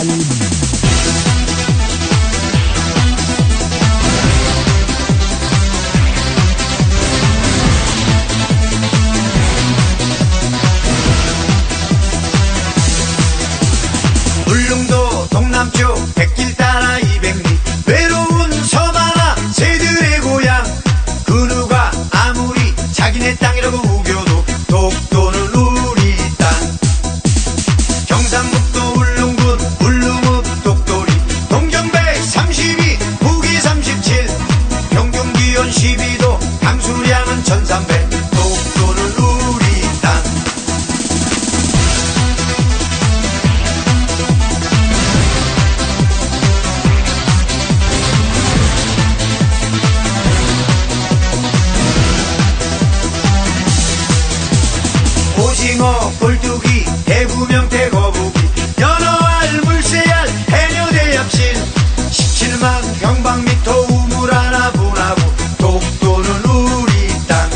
울릉도 동남쪽 백길 따라 200리 외로운 섬 하나 새들의 고향. 그 누가 아무리 자기네 땅이라고 우겨도 독도는 우리 땅. 경상북도 울릉군 울릉읍 독도리 동경 132 북위 37 평균 기온 12도 강수량은 1300. 독도는 우리 땅. 오징어, 꼴뚜기, 대구명태, 거북이, 연어알, 물새알, 해녀, 대엽신 17만 평방미터 우물 하나 분하고 독도는 우리 땅.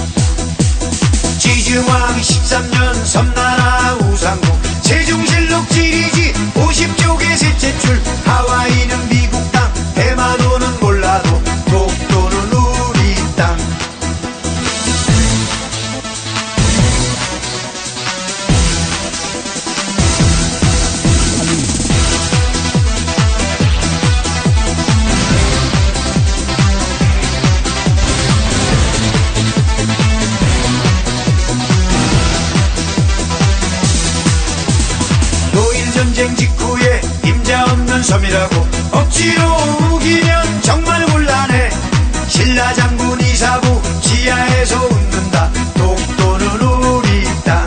지증왕 13년 섬나라 우상국 세종실록 지리지 50쪽의 셋째 줄. 하와이는 미국 땅, 대마도는 몰라도 독도는 우리 땅. 노일전쟁 직후에 임자 없는 섬이라고 억지로 우기면 정말 곤란해. 신라장군 이사부 지하에서 웃는다. 독도는 우리 땅.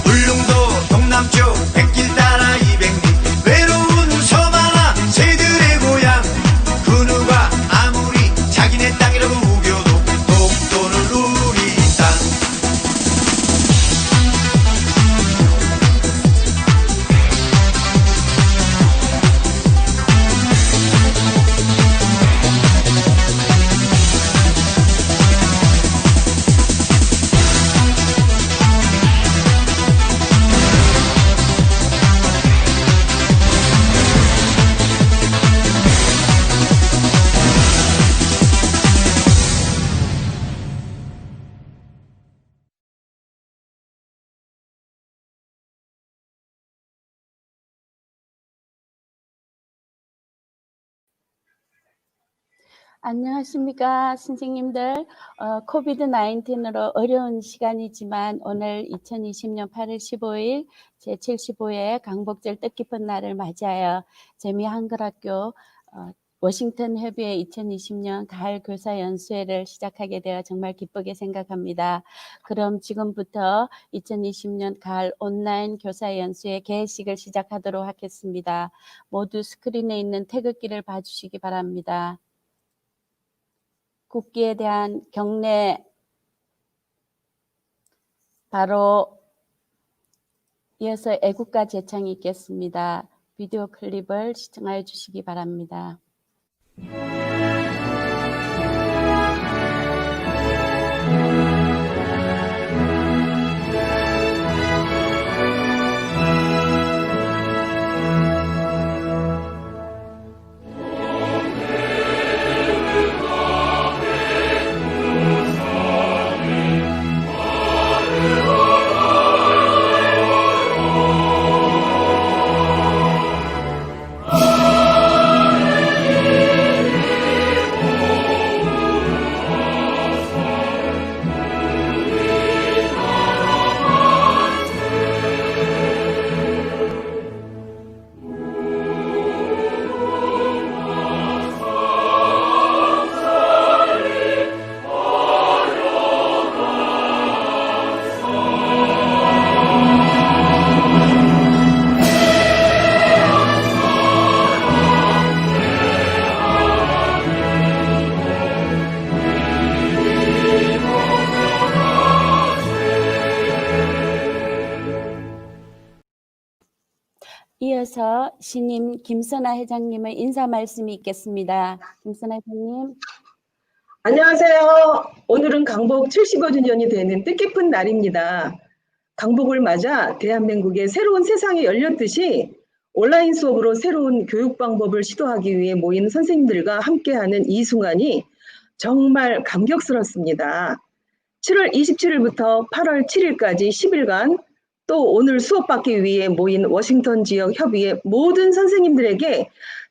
울릉도 동남쪽 백길 따라 200리 외로운 섬 하나 새들의 고향. 그 누가 아무리 자기네 땅이라고 우겨도 독도는 우리 땅. 안녕하십니까 선생님들. 코비드 19으로 어려운 시간이지만 오늘 2020년 8월 15일 제75회 강복절 뜻깊은 날을 맞이하여 재미 한글학교 워싱턴 협의회 2020년 가을 교사 연수회를 시작하게 되어 정말 기쁘게 생각합니다. 그럼 지금부터 2020년 가을 온라인 교사 연수회 개회식을 시작하도록 하겠습니다. 모두 스크린에 있는 태극기를 봐주시기 바랍니다. 국기에 대한 경례, 바로 이어서 애국가 제창이 있겠습니다. 비디오 클립을 시청하여 주시기 바랍니다. 이어서 신임 김선아 회장님의 인사 말씀이 있겠습니다. 김선아 회장님. 안녕하세요. 오늘은 강복 75주년이 되는 뜻깊은 날입니다. 강복을 맞아 대한민국의 새로운 세상이 열렸듯이 온라인 수업으로 새로운 교육 방법을 시도하기 위해 모인 선생님들과 함께하는 이 순간이 정말 감격스럽습니다. 7월 27일부터 8월 7일까지 10일간 또 오늘 수업받기 위해 모인 워싱턴 지역 협의회 모든 선생님들에게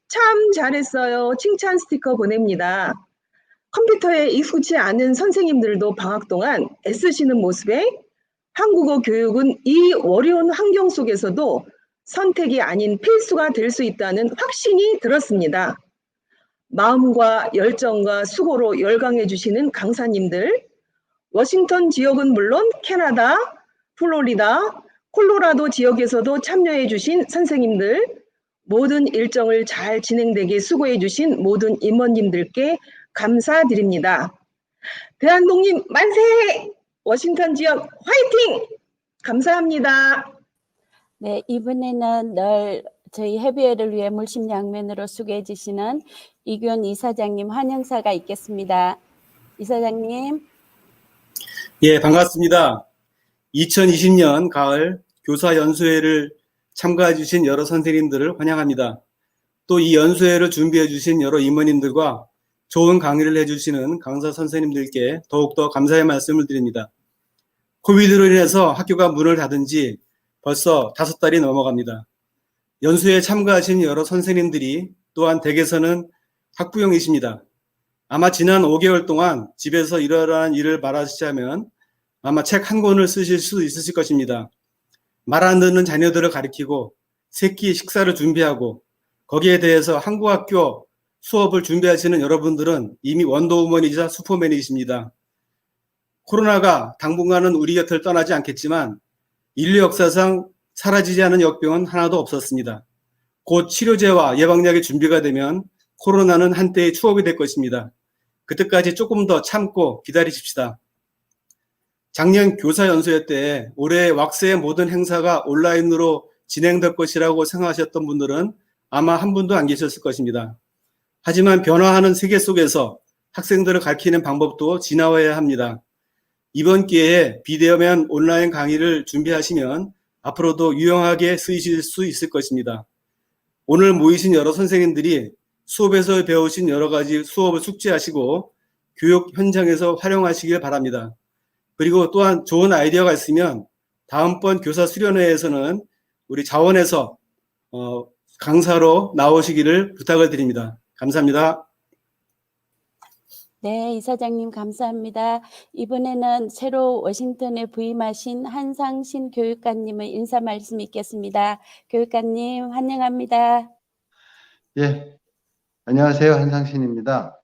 참 잘했어요. 칭찬 스티커 보냅니다. 컴퓨터에 익숙치 않은 선생님들도 방학 동안 애쓰시는 모습에 한국어 교육은 이 어려운 환경 속에서도 선택이 아닌 필수가 될 수 있다는 확신이 들었습니다. 마음과 열정과 수고로 열강해 주시는 강사님들, 워싱턴 지역은 물론 캐나다, 플로리다, 콜로라도 지역에서도 참여해 주신 선생님들, 모든 일정을 잘 진행되게 수고해 주신 모든 임원님들께 감사드립니다. 대한독립 만세! 워싱턴 지역 화이팅! 감사합니다. 네, 이번에는 늘 저희 협의회를 위해 물심양면으로 수고해 주시는 이규현 이사장님 환영사가 있겠습니다. 이사장님. 예, 반갑습니다. 2020년 가을 교사 연수회를 참가해 주신 여러 선생님들을 환영합니다. 또 이 연수회를 준비해 주신 여러 임원님들과 좋은 강의를 해주시는 강사 선생님들께 더욱더 감사의 말씀을 드립니다. 코비드로 인해서 학교가 문을 닫은 지 벌써 5달이 넘어갑니다. 연수회에 참가하신 여러 선생님들이 또한 댁에서는 학부형이십니다. 아마 지난 5개월 동안 집에서 이러한 일을 말하시자면 아마 책 한 권을 쓰실 수 있으실 것입니다. 말 안 듣는 자녀들을 가리키고 새끼 식사를 준비하고 거기에 대해서 한국학교 수업을 준비하시는 여러분들은 이미 원더우먼이자 슈퍼맨이십니다. 코로나가 당분간은 우리 곁을 떠나지 않겠지만 인류 역사상 사라지지 않은 역병은 하나도 없었습니다. 곧 치료제와 예방약이 준비가 되면 코로나는 한때의 추억이 될 것입니다. 그때까지 조금 더 참고 기다리십시다. 작년 교사 연수회 때 올해 왁스의 모든 행사가 온라인으로 진행될 것이라고 생각하셨던 분들은 아마 한 분도 안 계셨을 것입니다. 하지만 변화하는 세계 속에서 학생들을 가르치는 방법도 진화해야 합니다. 이번 기회에 비대면 온라인 강의를 준비하시면 앞으로도 유용하게 쓰이실 수 있을 것입니다. 오늘 모이신 여러 선생님들이 수업에서 배우신 여러 가지 수업을 숙지하시고 교육 현장에서 활용하시길 바랍니다. 그리고 또한 좋은 아이디어가 있으면 다음번 교사 수련회에서는 우리 자원에서 강사로 나오시기를 부탁을 드립니다. 감사합니다. 네, 이사장님 감사합니다. 이번에는 새로 워싱턴에 부임하신 한상신 교육관님의 인사 말씀 있겠습니다. 교육관님 환영합니다. 예, 안녕하세요. 한상신입니다.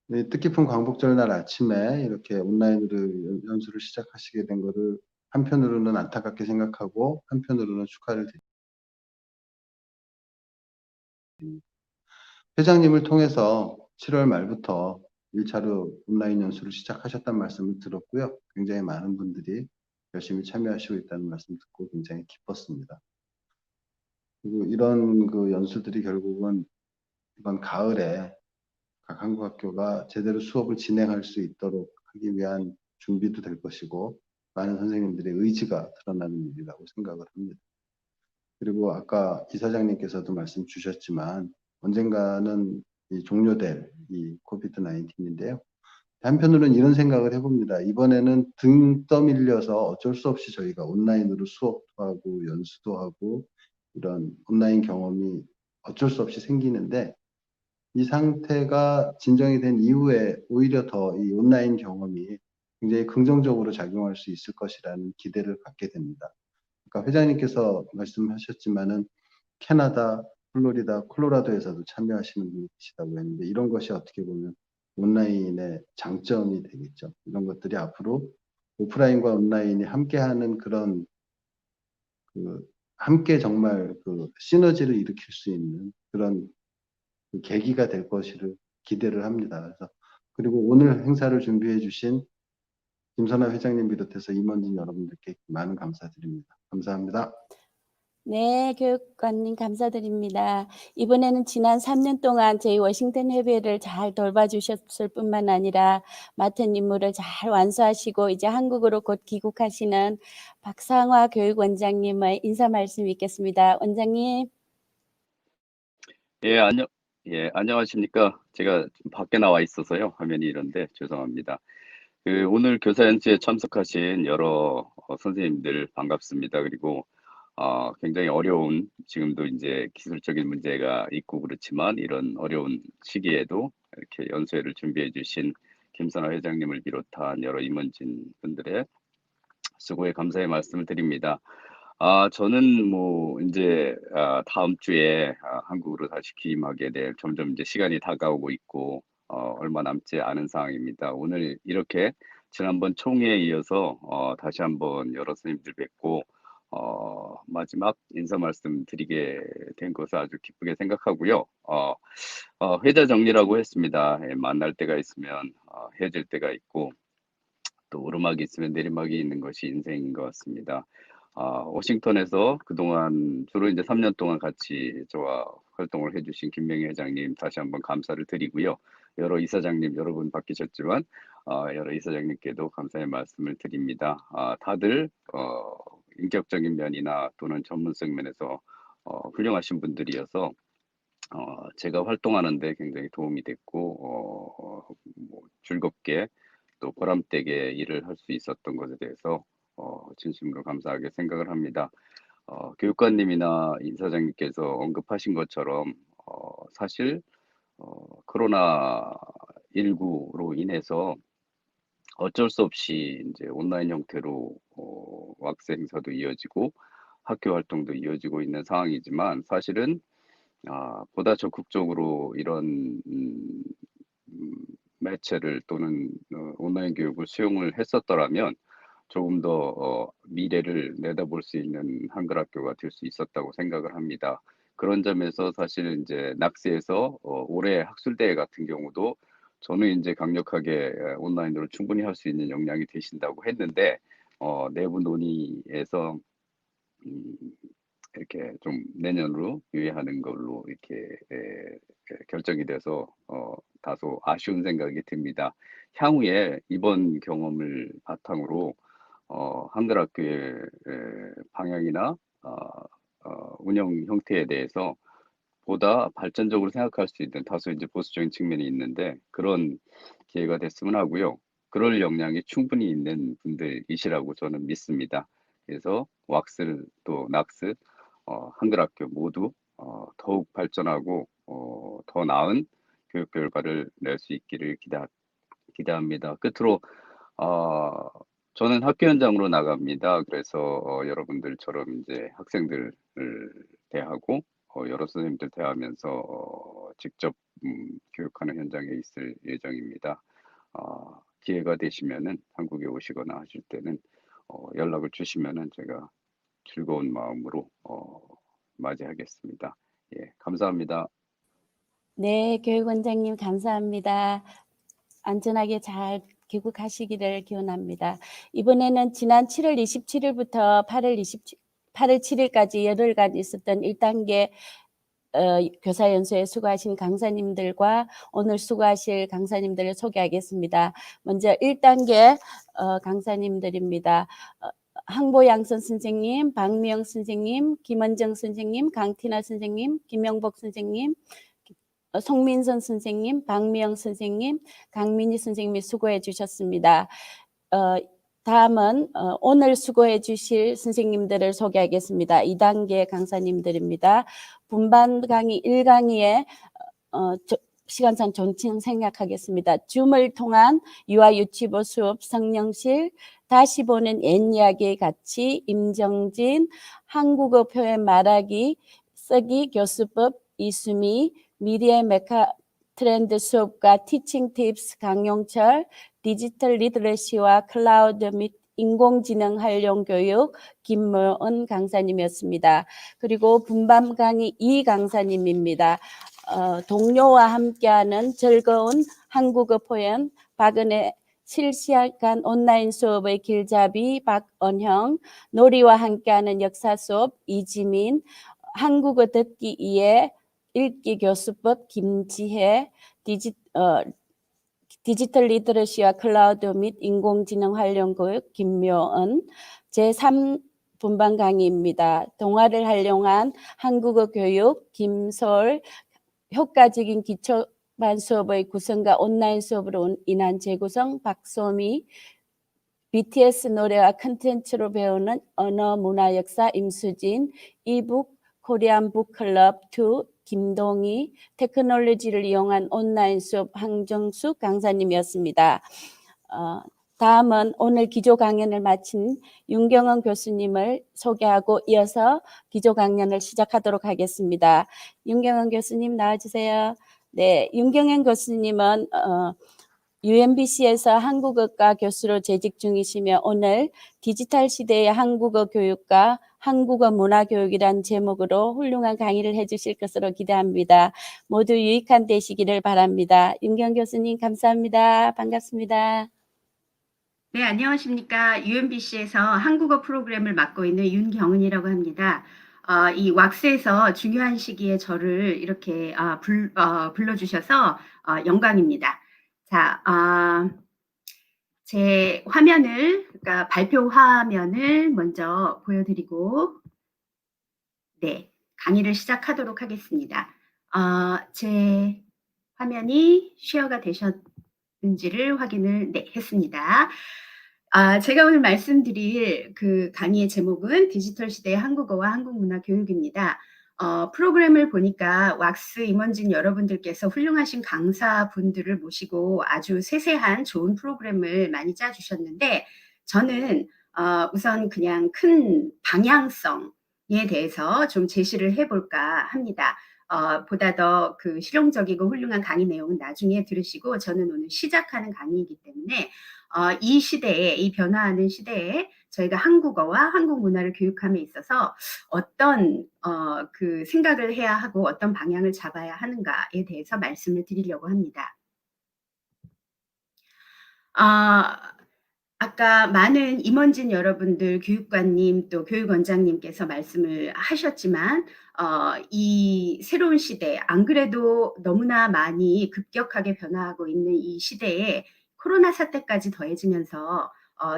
네, 뜻깊은 광복절 날 아침에 이렇게 온라인으로 연수를 시작하시게 된 것을 한편으로는 안타깝게 생각하고 한편으로는 축하를 드립니다. 회장님을 통해서 7월 말부터 1차로 온라인 연수를 시작하셨다는 말씀을 들었고요. 굉장히 많은 분들이 열심히 참여하시고 있다는 말씀 듣고 굉장히 기뻤습니다. 그리고 이런 그 연수들이 결국은 이번 가을에 각 한국 학교가 제대로 수업을 진행할 수 있도록 하기 위한 준비도 될 것이고 많은 선생님들의 의지가 드러나는 일이라고 생각을 합니다. 그리고 아까 이사장님께서도 말씀 주셨지만 언젠가는 종료될 이 코비드 19인데요. 한편으로는 이런 생각을 해봅니다. 이번에는 등 떠밀려서 어쩔 수 없이 저희가 온라인으로 수업도 하고 연수도 하고 이런 온라인 경험이 어쩔 수 없이 생기는데 이 상태가 진정이 된 이후에 오히려 더 이 온라인 경험이 굉장히 긍정적으로 작용할 수 있을 것이라는 기대를 갖게 됩니다. 아까 회장님께서 말씀하셨지만은 캐나다, 플로리다, 콜로라도에서도 참여하시는 분이 계시다고 했는데 이런 것이 어떻게 보면 온라인의 장점이 되겠죠. 이런 것들이 앞으로 오프라인과 온라인이 함께하는 그런 함께 정말 시너지를 일으킬 수 있는 그런 계기가 될 것을 기대를 합니다. 그래서 그리고 오늘 행사를 준비해 주신 김선아 회장님 비롯해서 임원진 여러분들께 많은 감사드립니다. 감사합니다. 네, 교육관님 감사드립니다. 이번에는 지난 3년 동안 저희 워싱턴 협의회를 잘 돌봐주셨을 뿐만 아니라 맡은 임무를 잘 완수하시고 이제 한국으로 곧 귀국하시는 박상화 교육원장님의 인사 말씀 있겠습니다. 원장님. 예, 안녕하십니까. 제가 좀 밖에 나와 있어서요. 화면이 이런데 죄송합니다. 오늘 교사연수에 참석하신 여러 선생님들 반갑습니다. 그리고 굉장히 어려운, 지금도 이제 기술적인 문제가 있고 그렇지만 이런 어려운 시기에도 이렇게 연수회를 준비해 주신 김선화 회장님을 비롯한 여러 임원진 분들의 수고에 감사의 말씀을 드립니다. 저는 뭐 이제 다음 주에 한국으로 다시 귀임하게 될, 점점 이제 시간이 다가오고 있고 얼마 남지 않은 상황입니다. 오늘 이렇게 지난번 총회에 이어서 다시 한번 여러 선생님들 뵙고 마지막 인사 말씀 드리게 된 것을 아주 기쁘게 생각하고요. 회자 정리라고 했습니다. 예, 만날 때가 있으면 헤어질 때가 있고 또 오르막이 있으면 내리막이 있는 것이 인생인 것 같습니다. 워싱턴에서 그동안 주로 이제 3년 동안 같이 저와 활동을 해주신 김명희 회장님 다시 한번 감사를 드리고요. 여러 이사장님 여러분 바뀌셨지만 여러 이사장님께도 감사의 말씀을 드립니다. 다들 인격적인 면이나 또는 전문성 면에서 훌륭하신 분들이어서 제가 활동하는데 굉장히 도움이 됐고 뭐 즐겁게 또 보람되게 일을 할 수 있었던 것에 대해서 진심으로 감사하게 생각을 합니다. 교육관님이나 이사장님께서 언급하신 것처럼 사실 코로나19로 인해서 어쩔 수 없이 이제 온라인 형태로 왁스 행사도 이어지고 학교 활동도 이어지고 있는 상황이지만 사실은 보다 적극적으로 이런 매체를 또는 온라인 교육을 수용을 했었더라면 조금 더 미래를 내다볼 수 있는 한글 학교가 될 수 있었다고 생각을 합니다. 그런 점에서 사실 이제 낙스에서 올해 학술대회 같은 경우도 저는 이제 강력하게 온라인으로 충분히 할 수 있는 역량이 되신다고 했는데 내부 논의에서 이렇게 좀 내년으로 유예하는 걸로 이렇게 결정이 돼서 다소 아쉬운 생각이 듭니다. 향후에 이번 경험을 바탕으로 한글 학교의 방향이나 운영 형태에 대해서 보다 발전적으로 생각할 수 있는, 다소 이제 보수적인 측면이 있는데 그런 기회가 됐으면 하고요. 그럴 역량이 충분히 있는 분들이시라고 저는 믿습니다. 그래서 왁스 또 낙스 한글 학교 모두 더욱 발전하고 더 나은 교육 결과를 낼 수 있기를 기대합니다. 끝으로 저는 학교 현장으로 나갑니다. 그래서 여러분들처럼 이제 학생들을 대하고 여러 선생님들 대하면서 직접 교육하는 현장에 있을 예정입니다. 기회가 되시면은 한국에 오시거나 하실 때는 연락을 주시면은 제가 즐거운 마음으로 맞이하겠습니다. 예, 감사합니다. 네, 교육원장님 감사합니다. 안전하게 잘 귀국하시기를 기원합니다. 이번에는 지난 7월 27일부터 8월 7일까지 열흘간 있었던 1단계 교사연수에 수고하신 강사님들과 오늘 수고하실 강사님들을 소개하겠습니다. 먼저 1단계 강사님들입니다. 항보양선 선생님, 박미영 선생님, 김원정 선생님, 강티나 선생님, 김영복 선생님, 송민선 선생님, 박미영 선생님, 강민희 선생님이 수고해 주셨습니다. 다음은 오늘 수고해 주실 선생님들을 소개하겠습니다. 2단계 강사님들입니다. 분반 강의 1강의에 시간상 존칭 생략하겠습니다. 줌을 통한 유아 유치부 수업 성령실, 다시 보는 옛 이야기의 가치, 임정진, 한국어 표현 말하기, 쓰기 교수법 이수미, 미디어 메카 트렌드 수업과 티칭 팁스 강용철, 디지털 리터러시와 클라우드 및 인공지능 활용 교육 김모은 강사님이었습니다. 그리고 분반 강의 2 강사님입니다. 동료와 함께하는 즐거운 한국어 표현 박은혜 실시간 온라인 수업의 길잡이 박언형, 놀이와 함께하는 역사 수업 이지민, 한국어 듣기 2회 읽기 교수법 김지혜, 디지털 리터러시와 클라우드 및 인공지능 활용 교육 김묘은, 제3분반 강의입니다. 동화를 활용한 한국어 교육 김솔, 효과적인 기초반 수업의 구성과 온라인 수업으로 인한 재구성 박소미, BTS 노래와 컨텐츠로 배우는 언어 문화 역사 임수진, 이북 코리안 북클럽 2 김동희, 테크놀로지를 이용한 온라인 수업 황정숙 강사님이었습니다. 다음은 오늘 기조 강연을 마친 윤경원 교수님을 소개하고 이어서 기조 강연을 시작하도록 하겠습니다. 윤경원 교수님 나와주세요. 네, 윤경원 교수님은 UMBC에서 한국어과 교수로 재직 중이시며 오늘 디지털 시대의 한국어 교육과 한국어 문화 교육이란 제목으로 훌륭한 강의를 해주실 것으로 기대합니다. 모두 유익한 되시기를 바랍니다. 윤경 교수님 감사합니다. 반갑습니다. 네, 안녕하십니까. UMBC에서 한국어 프로그램을 맡고 있는 윤경은이라고 합니다. 이 왁스에서 중요한 시기에 저를 이렇게 불러주셔서 영광입니다. 자, 제 화면을, 그러니까 발표 화면을 먼저 보여드리고, 네, 강의를 시작하도록 하겠습니다. 제 화면이 쉐어가 되셨는지를 확인을 했습니다. 제가 오늘 말씀드릴 그 강의의 제목은 디지털 시대의 한국어와 한국 문화 교육입니다. 프로그램을 보니까 왁스 임원진 여러분들께서 훌륭하신 강사분들을 모시고 아주 세세한 좋은 프로그램을 많이 짜주셨는데 저는 우선 그냥 큰 방향성에 대해서 좀 제시를 해볼까 합니다. 보다 더 그 실용적이고 훌륭한 강의 내용은 나중에 들으시고 저는 오늘 시작하는 강의이기 때문에 이 시대에, 이 변화하는 시대에 저희가 한국어와 한국 문화를 교육함에 있어서 어떤 그 생각을 해야 하고 어떤 방향을 잡아야 하는가에 대해서 말씀을 드리려고 합니다. 아까 많은 임원진 여러분들, 교육관님 또 교육원장님께서 말씀을 하셨지만 이 새로운 시대, 안 그래도 너무나 많이 급격하게 변화하고 있는 이 시대에 코로나 사태까지 더해지면서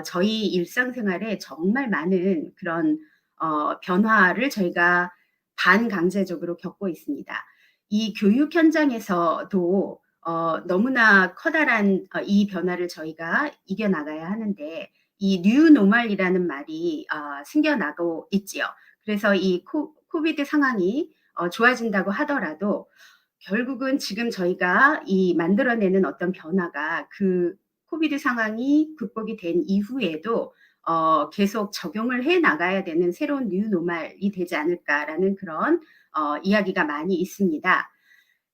저희 일상생활에 정말 많은 그런 변화를 저희가 반강제적으로 겪고 있습니다. 이 교육 현장에서도 너무나 커다란 이 변화를 저희가 이겨나가야 하는데 이 뉴노멀이라는 말이 생겨나고 있지요. 그래서 이 코비드 상황이 좋아진다고 하더라도 결국은 지금 저희가 이 만들어내는 어떤 변화가 그 코비드 상황이 극복이 된 이후에도 계속 적용을 해 나가야 되는 새로운 뉴노멀이 되지 않을까라는 그런 이야기가 많이 있습니다.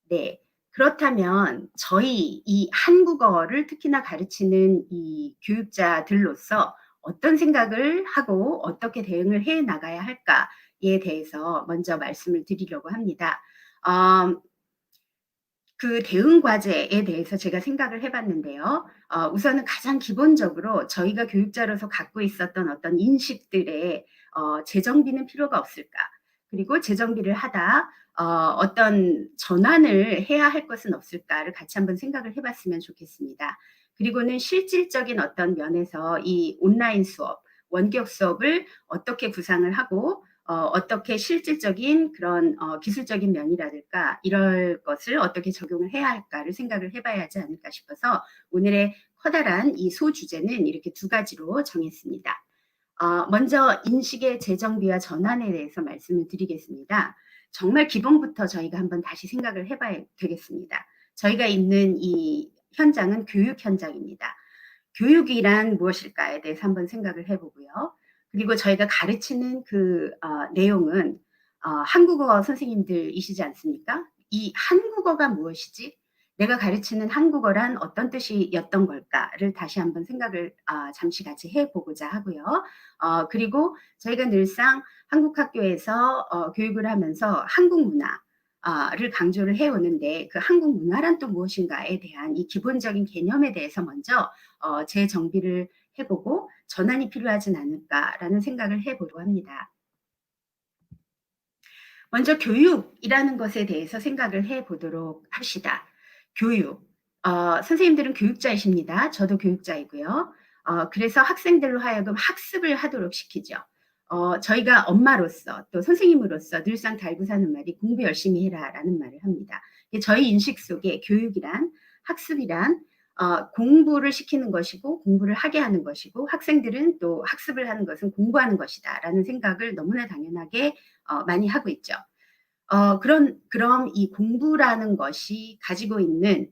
네. 그렇다면 저희 이 한국어를 특히나 가르치는 이 교육자들로서 어떤 생각을 하고 어떻게 대응을 해 나가야 할까에 대해서 먼저 말씀을 드리려고 합니다. 그 대응 과제에 대해서 제가 생각을 해봤는데요. 우선은 가장 기본적으로 저희가 교육자로서 갖고 있었던 어떤 인식들에 재정비는 필요가 없을까? 그리고 재정비를 하다 어떤 전환을 해야 할 것은 없을까를 같이 한번 생각을 해봤으면 좋겠습니다. 그리고는 실질적인 어떤 면에서 이 온라인 수업, 원격 수업을 어떻게 구상을 하고 어떻게 실질적인 그런 기술적인 면이라든가 이럴 것을 어떻게 적용을 해야 할까를 생각을 해봐야 하지 않을까 싶어서 오늘의 커다란 이 소주제는 이렇게 두 가지로 정했습니다. 먼저 인식의 재정비와 전환에 대해서 말씀을 드리겠습니다. 정말 기본부터 저희가 한번 다시 생각을 해봐야 되겠습니다. 저희가 있는 이 현장은 교육 현장입니다. 교육이란 무엇일까에 대해서 한번 생각을 해보고요. 그리고 저희가 가르치는 그 내용은 한국어 선생님들이시지 않습니까? 이 한국어가 무엇이지? 내가 가르치는 한국어란 어떤 뜻이었던 걸까를 다시 한번 생각을 잠시 같이 해보고자 하고요. 그리고 저희가 늘상 한국 학교에서 교육을 하면서 한국 문화, 를 강조를 해오는데 그 한국 문화란 또 무엇인가에 대한 이 기본적인 개념에 대해서 먼저 재정비를 해보고 전환이 필요하진 않을까라는 생각을 해보려고 합니다. 먼저 교육이라는 것에 대해서 생각을 해보도록 합시다. 교육. 선생님들은 교육자이십니다. 저도 교육자이고요. 그래서 학생들로 하여금 학습을 하도록 시키죠. 저희가 엄마로서 또 선생님으로서 늘상 달고 사는 말이 공부 열심히 해라라는 말을 합니다. 저희 인식 속에 교육이란 학습이란 공부를 시키는 것이고 공부를 하게 하는 것이고 학생들은 또 학습을 하는 것은 공부하는 것이다라는 생각을 너무나 당연하게 많이 하고 있죠. 그럼 이 공부라는 것이 가지고 있는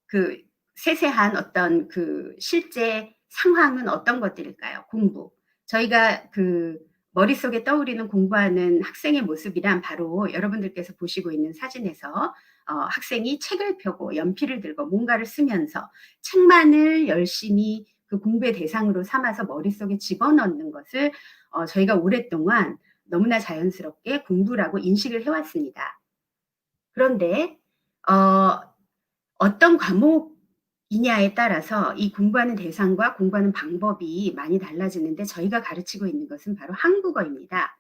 그 세세한 어떤 그 실제 상황은 어떤 것들일까요? 공부. 저희가 그 머릿속에 떠오르는 공부하는 학생의 모습이란 바로 여러분들께서 보시고 있는 사진에서 학생이 책을 펴고 연필을 들고 뭔가를 쓰면서 책만을 열심히 그 공부의 대상으로 삼아서 머릿속에 집어넣는 것을 저희가 오랫동안 너무나 자연스럽게 공부라고 인식을 해왔습니다. 그런데 어떤 과목이냐에 따라서 이 공부하는 대상과 공부하는 방법이 많이 달라지는데 저희가 가르치고 있는 것은 바로 한국어입니다.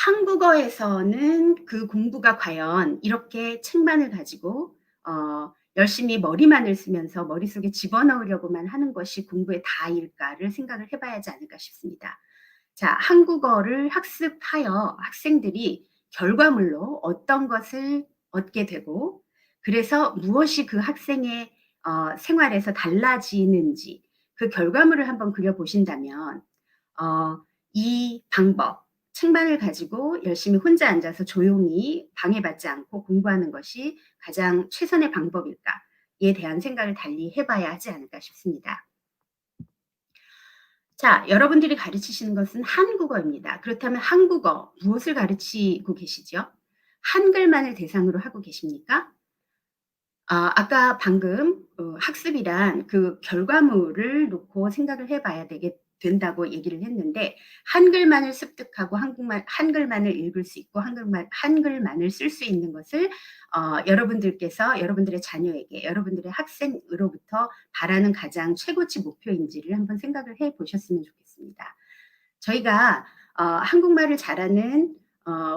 한국어에서는 그 공부가 과연 이렇게 책만을 가지고 열심히 머리만을 쓰면서 머릿속에 집어넣으려고만 하는 것이 공부의 다일까를 생각을 해봐야 하지 않을까 싶습니다. 자, 한국어를 학습하여 학생들이 결과물로 어떤 것을 얻게 되고 그래서 무엇이 그 학생의 생활에서 달라지는지 그 결과물을 한번 그려보신다면 이 방법, 책만을 가지고 열심히 혼자 앉아서 조용히 방해받지 않고 공부하는 것이 가장 최선의 방법일까에 대한 생각을 달리 해봐야 하지 않을까 싶습니다. 자, 여러분들이 가르치시는 것은 한국어입니다. 그렇다면 한국어 무엇을 가르치고 계시죠? 한글만을 대상으로 하고 계십니까? 아까 방금 학습이란 그 결과물을 놓고 생각을 해봐야 된다고 얘기를 했는데 한글만을 습득하고 한글만을 읽을 수 있고 한글만을 쓸 수 있는 것을 여러분들께서 여러분들의 자녀에게 여러분들의 학생으로부터 바라는 가장 최고치 목표인지를 한번 생각을 해보셨으면 좋겠습니다. 저희가 한국말을 잘하는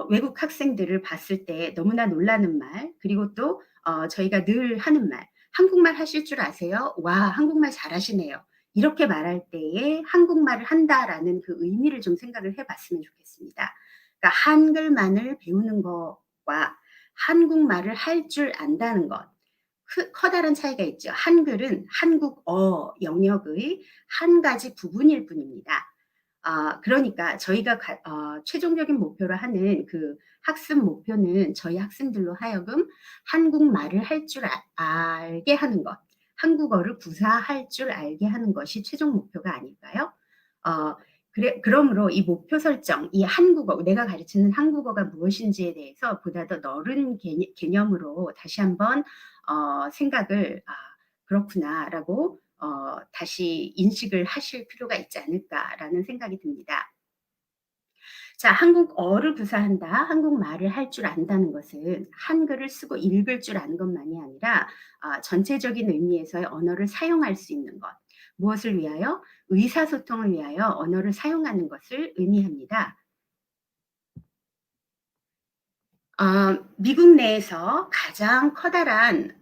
외국 학생들을 봤을 때 너무나 놀라는 말 그리고 또 저희가 늘 하는 말 한국말 하실 줄 아세요? 와, 한국말 잘하시네요. 이렇게 말할 때에 한국말을 한다라는 그 의미를 좀 생각을 해봤으면 좋겠습니다. 그러니까 한글만을 배우는 것과 한국말을 할 줄 안다는 것 커다란 차이가 있죠. 한글은 한국어 영역의 한 가지 부분일 뿐입니다. 그러니까 저희가 최종적인 목표로 하는 그 학습 목표는 저희 학생들로 하여금 한국말을 할 줄 알게 하는 것, 한국어를 구사할 줄 알게 하는 것이 최종 목표가 아닐까요? 그러므로 이 목표 설정, 이 한국어, 내가 가르치는 한국어가 무엇인지에 대해서 보다 더 넓은 개념으로 다시 한번 생각을 그렇구나라고 다시 인식을 하실 필요가 있지 않을까라는 생각이 듭니다. 자, 한국어를 구사한다, 한국말을 할 줄 안다는 것은 한글을 쓰고 읽을 줄 아는 것만이 아니라 전체적인 의미에서의 언어를 사용할 수 있는 것. 무엇을 위하여? 의사소통을 위하여 언어를 사용하는 것을 의미합니다. 미국 내에서 가장 커다란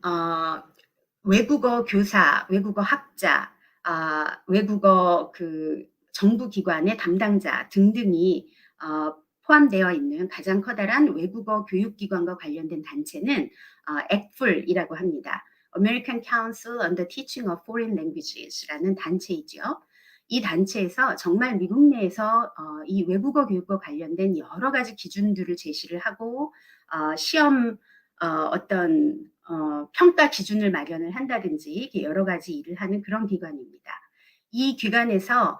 외국어 교사, 외국어 학자, 외국어 그 정부 기관의 담당자 등등이 포함되어 있는 가장 커다란 외국어 교육기관과 관련된 단체는 액풀이라고 합니다. American Council on the Teaching of Foreign Languages라는 단체이죠. 이 단체에서 정말 미국 내에서 이 외국어 교육과 관련된 여러 가지 기준들을 제시를 하고 시험 어떤 평가 기준을 마련을 한다든지 여러 가지 일을 하는 그런 기관입니다. 이 기관에서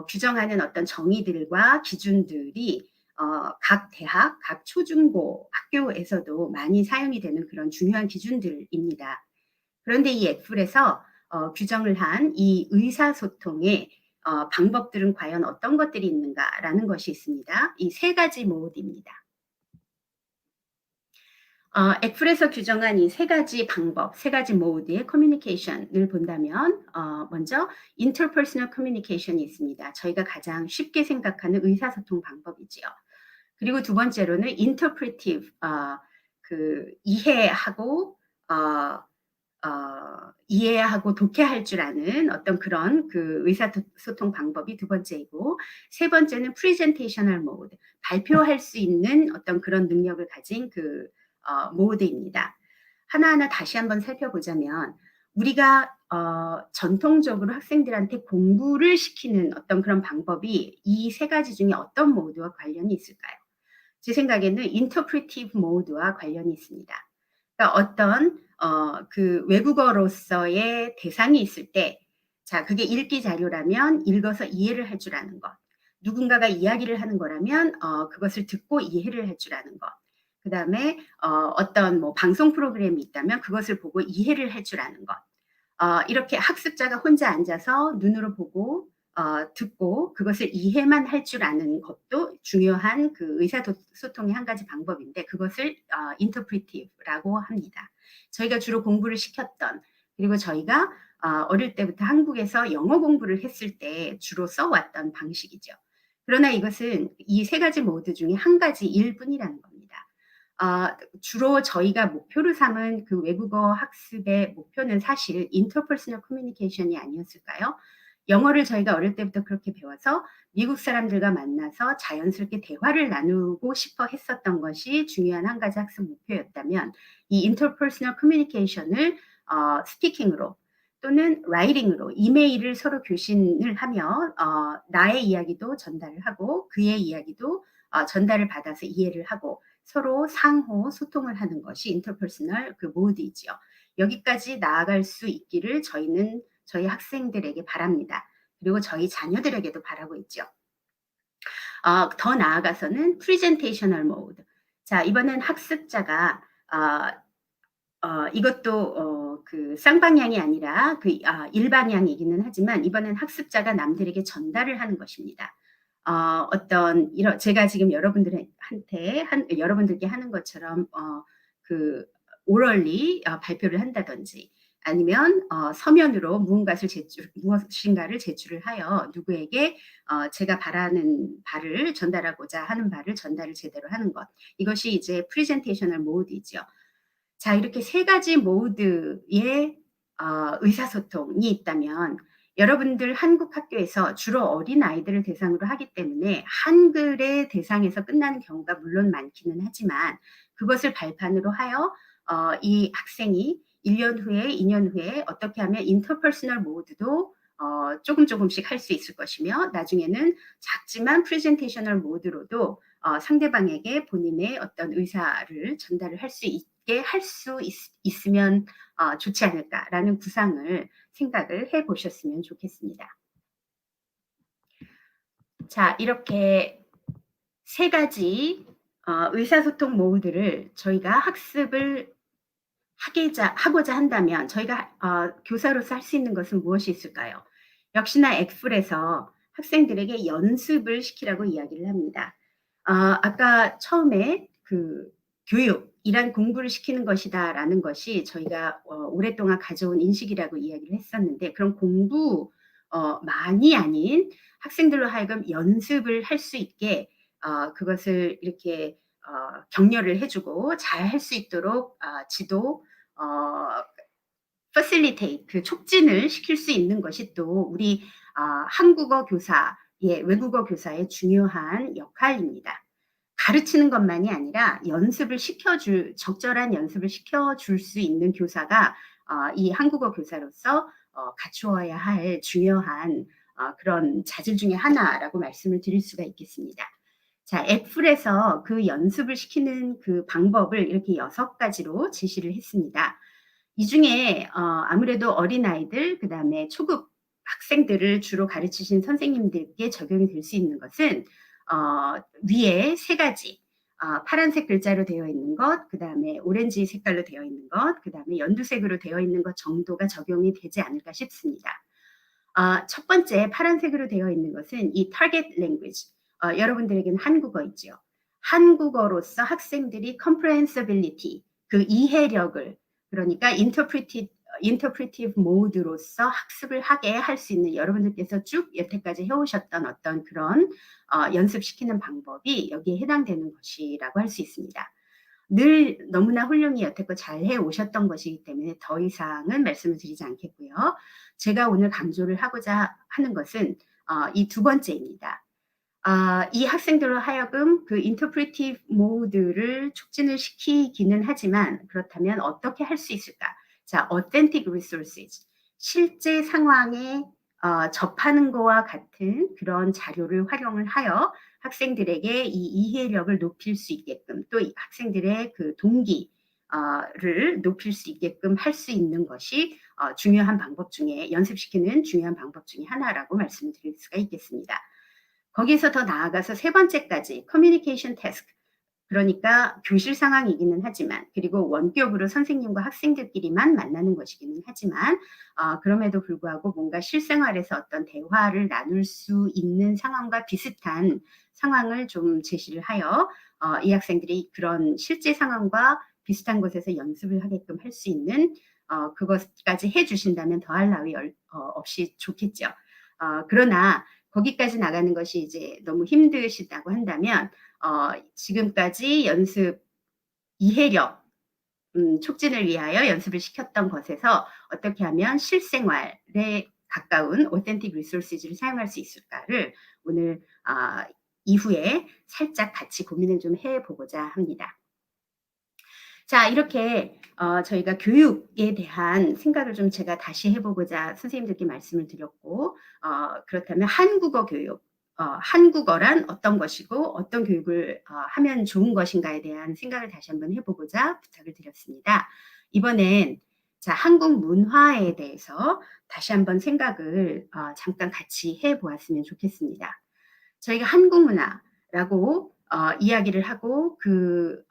규정하는 어떤 정의들과 기준들이 각 대학, 각 초중고 학교에서도 많이 사용이 되는 그런 중요한 기준들입니다. 그런데 이 액풀에서 규정을 한 이 의사소통의 방법들은 과연 어떤 것들이 있는가라는 것이 있습니다. 이 세 가지 모드입니다. 액플에서 규정한 이 세 가지 방법, 세 가지 모드의 커뮤니케이션을 본다면 먼저 interpersonal communication이 있습니다. 저희가 가장 쉽게 생각하는 의사소통 방법이지요. 그리고 두 번째로는 interpretive, 이해하고 독해할 줄 아는 어떤 그런 그 의사소통 방법이 두 번째이고, 세 번째는 presentational mode, 발표할 수 있는 어떤 그런 능력을 가진 그 모드입니다. 하나하나 다시 한번 살펴보자면 우리가 전통적으로 학생들한테 공부를 시키는 어떤 그런 방법이 이 세 가지 중에 어떤 모드와 관련이 있을까요? 제 생각에는 interpretive mode와 관련이 있습니다. 그러니까 어떤 그 외국어로서의 대상이 있을 때, 자, 그게 읽기 자료라면 읽어서 이해를 할 줄 아는 것, 누군가가 이야기를 하는 거라면 그것을 듣고 이해를 할 줄 아는 것, 그 다음에 어떤 뭐 방송 프로그램이 있다면 그것을 보고 이해를 할 줄 아는 것, 이렇게 학습자가 혼자 앉아서 눈으로 보고 듣고 그것을 이해만 할 줄 아는 것도 중요한 그 의사소통의 한 가지 방법인데, 그것을 interpretive라고 합니다. 저희가 주로 공부를 시켰던, 그리고 저희가 어릴 때부터 한국에서 영어 공부를 했을 때 주로 써왔던 방식이죠. 그러나 이것은 이 세 가지 모드 중에 한 가지일 뿐이라는 겁니다. 주로 저희가 목표로 삼은 그 외국어 학습의 목표는 사실 interpersonal communication이 아니었을까요? 영어를 저희가 어릴 때부터 그렇게 배워서 미국 사람들과 만나서 자연스럽게 대화를 나누고 싶어 했었던 것이 중요한 한 가지 학습 목표였다면, 이 interpersonal communication을 스피킹으로 또는 라이팅으로 이메일을 서로 교신을 하며 나의 이야기도 전달을 하고 그의 이야기도 전달을 받아서 이해를 하고 서로 상호 소통을 하는 것이 interpersonal 그 모드이지요. 여기까지 나아갈 수 있기를 저희는 저희 학생들에게 바랍니다. 그리고 저희 자녀들에게도 바라고 있죠. 더 나아가서는 presentational mode. 자, 이번엔 학습자가 이것도 그 쌍방향이 아니라 그 일방향이기는 하지만, 이번엔 학습자가 남들에게 전달을 하는 것입니다. 어떤 이런 제가 지금 여러분들께 하는 것처럼 그 오럴리 발표를 한다든지, 아니면 서면으로 무엇인가를 제출을 하여 누구에게 제가 바라는 바를 전달하고자 하는 바를 전달을 제대로 하는 것, 이것이 이제 프레젠테이셔널 모드이죠. 자, 이렇게 세 가지 모드의 의사소통이 있다면, 여러분들 한국 학교에서 주로 어린 아이들을 대상으로 하기 때문에 한글의 대상에서 끝나는 경우가 물론 많기는 하지만, 그것을 발판으로 하여 이 학생이 1년 후에 2년 후에 어떻게 하면 인터퍼스널 모드도 조금씩 할 수 있을 것이며, 나중에는 작지만 프레젠테이셔널 모드로도 상대방에게 본인의 어떤 의사를 전달을 할 수 있게 할 수 있으면 좋지 않을까라는 구상을 생각을 해보셨으면 좋겠습니다. 자, 이렇게 세 가지 의사소통 모드를 저희가 학습을 하고자 한다면 저희가 교사로서 할 수 있는 것은 무엇이 있을까요? 역시나 엑플에서 학생들에게 연습을 시키라고 이야기를 합니다. 아까 처음에 그 교육이란 공부를 시키는 것이다라는 것이 저희가 오랫동안 가져온 인식이라고 이야기를 했었는데, 그런 공부만이 아닌 학생들로 하여금 연습을 할 수 있게 그것을 이렇게 격려를 해주고 잘 할 수 있도록 지도, facilitate, 그 촉진을 시킬 수 있는 것이 또 우리 한국어 교사의, 외국어 교사의 중요한 역할입니다. 가르치는 것만이 아니라 적절한 연습을 시켜줄 수 있는 교사가 이 한국어 교사로서 갖추어야 할 중요한 그런 자질 중에 하나라고 말씀을 드릴 수가 있겠습니다. 자, 엑플에서 그 연습을 시키는 그 방법을 이렇게 6가지로 제시를 했습니다. 이 중에 아무래도 어린아이들, 그 다음에 초급 학생들을 주로 가르치신 선생님들께 적용이 될 수 있는 것은 위에 3가지, 파란색 글자로 되어 있는 것, 그 다음에 오렌지 색깔로 되어 있는 것, 그 다음에 연두색으로 되어 있는 것 정도가 적용이 되지 않을까 싶습니다. 첫 번째 파란색으로 되어 있는 것은 이 target language, 여러분들에게는 한국어이죠. 한국어로서 학생들이 comprehensibility, 그 이해력을, 그러니까 인터프리티브 모드로서 학습을 하게 할 수 있는, 여러분들께서 쭉 여태까지 해오셨던 어떤 그런 연습시키는 방법이 여기에 해당되는 것이라고 할 수 있습니다. 늘 너무나 훌륭히 여태껏 잘 해오셨던 것이기 때문에 더 이상은 말씀을 드리지 않겠고요. 제가 오늘 강조를 하고자 하는 것은 이 두 번째입니다. 이 학생들로 하여금 그 인터프리티브 모드를 촉진을 시키기는 하지만, 그렇다면 어떻게 할 수 있을까? 자, authentic resources, 실제 상황에 접하는 것과 같은 그런 자료를 활용을 하여 학생들에게 이 이해력을 높일 수 있게끔, 또 학생들의 그 동기를 높일 수 있게끔 할 수 있는 것이 중요한 방법 중에, 연습시키는 중요한 방법 중에 하나라고 말씀을 드릴 수가 있겠습니다. 거기서 더 나아가서 세 번째까지 커뮤니케이션 태스크, 그러니까 교실 상황이기는 하지만, 그리고 원격으로 선생님과 학생들끼리만 만나는 것이기는 하지만, 그럼에도 불구하고 뭔가 실생활에서 어떤 대화를 나눌 수 있는 상황과 비슷한 상황을 좀 제시를 하여 이 학생들이 그런 실제 상황과 비슷한 곳에서 연습을 하게끔 할 수 있는 그것까지 해주신다면 더할 나위 없이 좋겠죠. 그러나 거기까지 나가는 것이 이제 너무 힘드시다고 한다면 지금까지 연습 이해력 촉진을 위하여 연습을 시켰던 것에서 어떻게 하면 실생활에 가까운 authentic resources를 사용할 수 있을까를 오늘 이후에 살짝 같이 고민을 좀 해보고자 합니다. 자, 이렇게 저희가 교육에 대한 생각을 좀 제가 다시 해보고자 선생님들께 말씀을 드렸고, 그렇다면 한국어 교육, 한국어란 어떤 것이고 어떤 교육을 하면 좋은 것인가에 대한 생각을 다시 한번 해보고자 부탁을 드렸습니다. 이번엔 자, 한국 문화에 대해서 다시 한번 생각을 잠깐 같이 해보았으면 좋겠습니다. 저희가 한국 문화라고 이야기를 하고 그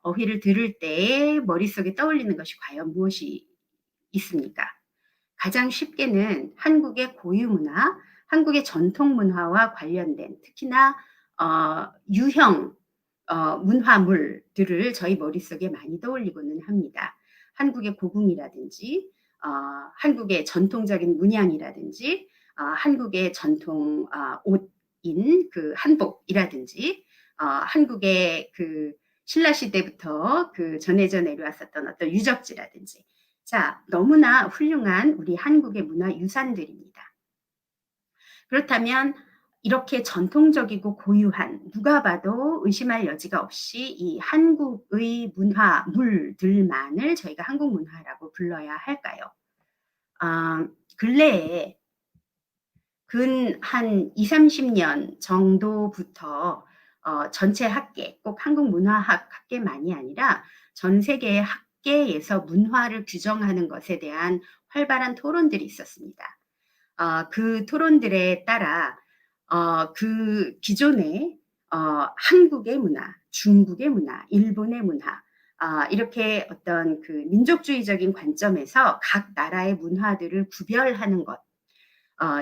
어휘를 들을 때 머릿속에 떠올리는 것이 과연 무엇이 있습니까? 가장 쉽게는 한국의 고유 문화, 한국의 전통 문화와 관련된 특히나 유형 문화물들을 저희 머릿속에 많이 떠올리고는 합니다. 한국의 고궁이라든지 한국의 전통적인 문양이라든지 한국의 전통 옷인 그 한복이라든지 한국의 그 신라시대부터 그 전해져 내려왔었던 어떤 유적지라든지, 자, 너무나 훌륭한 우리 한국의 문화유산들입니다. 그렇다면 이렇게 전통적이고 고유한, 누가 봐도 의심할 여지가 없이 이 한국의 문화물들만을 저희가 한국 문화라고 불러야 할까요? 근래에 근 한 20-30년 정도부터 전체 학계, 꼭 한국문화학 학계만이 아니라 전 세계의 학계에서 문화를 규정하는 것에 대한 활발한 토론들이 있었습니다. 그 토론들에 따라 그 기존의 한국의 문화, 중국의 문화, 일본의 문화, 이렇게 어떤 그 민족주의적인 관점에서 각 나라의 문화들을 구별하는 것,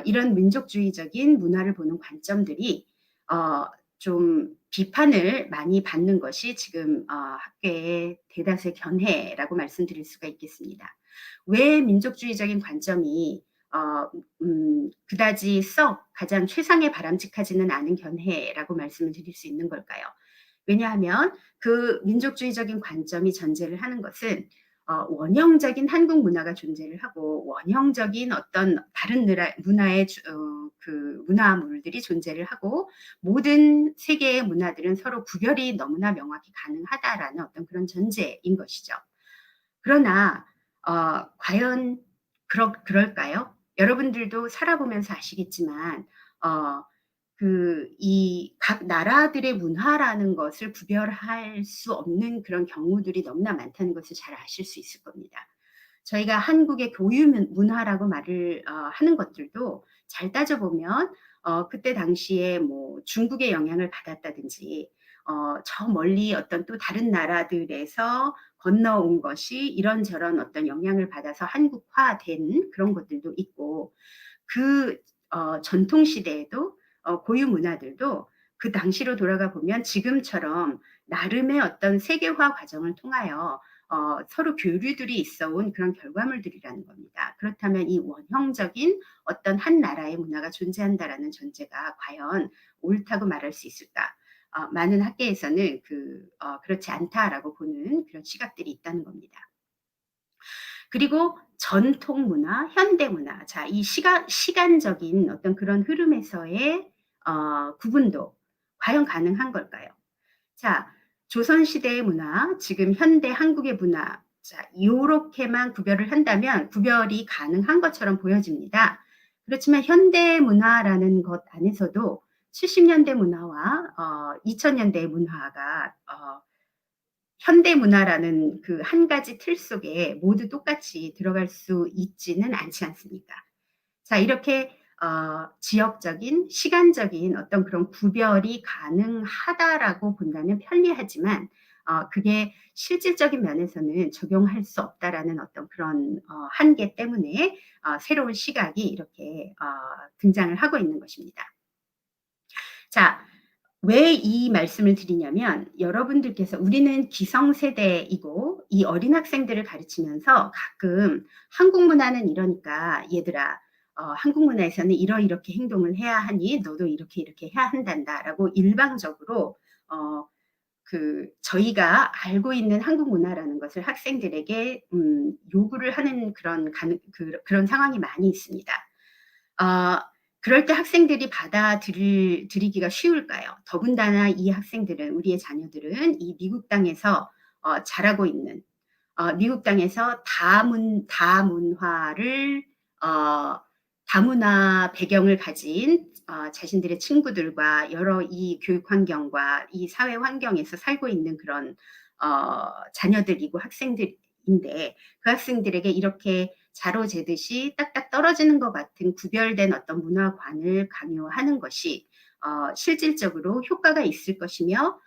이런 민족주의적인 문화를 보는 관점들이 좀 비판을 많이 받는 것이 지금 학계의 대다수의 견해라고 말씀드릴 수가 있겠습니다. 왜 민족주의적인 관점이 그다지 썩 가장 최상에 바람직하지는 않은 견해라고 말씀을 드릴 수 있는 걸까요? 왜냐하면 그 민족주의적인 관점이 전제를 하는 것은 원형적인 한국 문화가 존재를 하고 원형적인 어떤 다른 문화의 그 문화물들이 존재를 하고 모든 세계의 문화들은 서로 구별이 너무나 명확히 가능하다라는 어떤 그런 전제인 것이죠. 그러나 과연 그럴까요? 여러분들도 살아보면서 아시겠지만 이 각 나라들의 문화라는 것을 구별할 수 없는 그런 경우들이 너무나 많다는 것을 잘 아실 수 있을 겁니다. 저희가 한국의 고유 문화라고 말을 하는 것들도 잘 따져보면 그때 당시에 뭐 중국의 영향을 받았다든지 저 멀리 어떤 또 다른 나라들에서 건너온 것이 이런저런 어떤 영향을 받아서 한국화된 그런 것들도 있고, 그 전통시대에도 고유 문화들도 그 당시로 돌아가 보면 지금처럼 나름의 어떤 세계화 과정을 통하여 서로 교류들이 있어온 그런 결과물들이라는 겁니다. 그렇다면 이 원형적인 어떤 한 나라의 문화가 존재한다라는 전제가 과연 옳다고 말할 수 있을까? 많은 학계에서는 그렇지 않다라고 보는 그런 시각들이 있다는 겁니다. 그리고 전통 문화, 현대 문화, 자, 이 시간적인 어떤 그런 흐름에서의 구분도 과연 가능한 걸까요? 자, 조선시대의 문화, 지금 현대 한국의 문화, 자, 요렇게만 구별을 한다면 구별이 가능한 것처럼 보여집니다. 그렇지만 현대 문화라는 것 안에서도 70년대 문화와 2000년대의 문화가 현대 문화라는 그 한 가지 틀 속에 모두 똑같이 들어갈 수 있지는 않지 않습니까? 자, 이렇게 지역적인, 시간적인 어떤 그런 구별이 가능하다라고 본다면 편리하지만 그게 실질적인 면에서는 적용할 수 없다라는 어떤 그런 한계 때문에 새로운 시각이 이렇게 등장을 하고 있는 것입니다. 자, 왜 이 말씀을 드리냐면 여러분들께서 우리는 기성세대이고 이 어린 학생들을 가르치면서 가끔 한국 문화는 이러니까 얘들아 한국 문화에서는 이렇게 행동을 해야 하니 너도 이렇게 해야 한단다라고 일방적으로 저희가 알고 있는 한국 문화라는 것을 학생들에게 요구를 하는 그런 상황이 많이 있습니다. 그럴 때 학생들이 받아들이기가 쉬울까요? 더군다나 이 학생들은, 우리의 자녀들은 이 미국 땅에서 자라고 있는, 미국 땅에서 다문화 배경을 가진 자신들의 친구들과 여러 이 교육 환경과 이 사회 환경에서 살고 있는 그런 자녀들이고 학생들인데 그 학생들에게 이렇게 자로 재듯이 딱딱 떨어지는 것 같은 구별된 어떤 문화관을 강요하는 것이 실질적으로 효과가 있을 것이며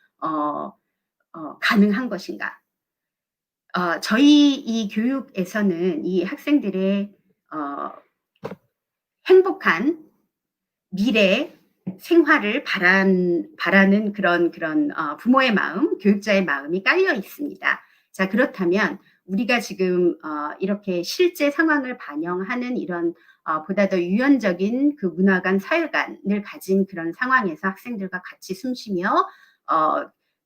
가능한 것인가? 저희 이 교육에서는 이 학생들의 행복한 미래 생활을 바라는 그런 부모의 마음, 교육자의 마음이 깔려 있습니다. 자, 그렇다면 우리가 지금 이렇게 실제 상황을 반영하는 이런 보다 더 유연적인 그 문화관, 사회관을 가진 그런 상황에서 학생들과 같이 숨쉬며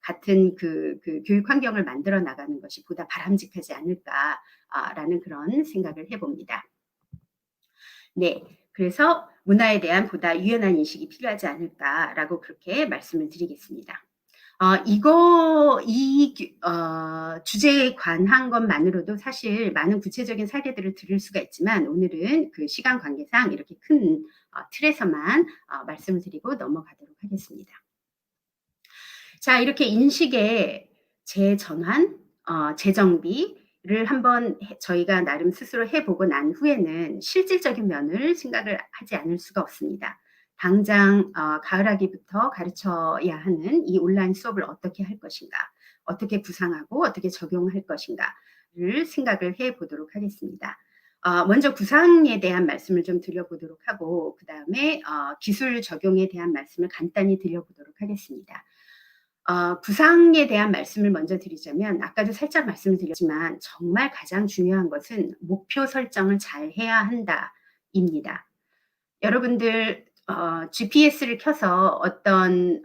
같은 그 교육 환경을 만들어 나가는 것이 보다 바람직하지 않을까라는 그런 생각을 해봅니다. 네, 그래서 문화에 대한 보다 유연한 인식이 필요하지 않을까라고 그렇게 말씀을 드리겠습니다. 주제에 관한 것만으로도 사실 많은 구체적인 사례들을 들을 수가 있지만 오늘은 그 시간 관계상 이렇게 큰 틀에서만 말씀을 드리고 넘어가도록 하겠습니다. 자, 이렇게 인식의 재전환, 재정비를 한번 저희가 나름 스스로 해보고 난 후에는 실질적인 면을 생각을 하지 않을 수가 없습니다. 당장 가을학기부터 가르쳐야 하는 이 온라인 수업을 어떻게 할 것인가, 어떻게 구상하고 어떻게 적용할 것인가를 생각을 해보도록 하겠습니다. 먼저 구상에 대한 말씀을 좀 드려보도록 하고 그 다음에 기술 적용에 대한 말씀을 간단히 드려보도록 하겠습니다. 구상에 대한 말씀을 먼저 드리자면 아까도 살짝 말씀을 드렸지만 정말 가장 중요한 것은 목표 설정을 잘 해야 한다입니다. 여러분들 GPS를 켜서 어떤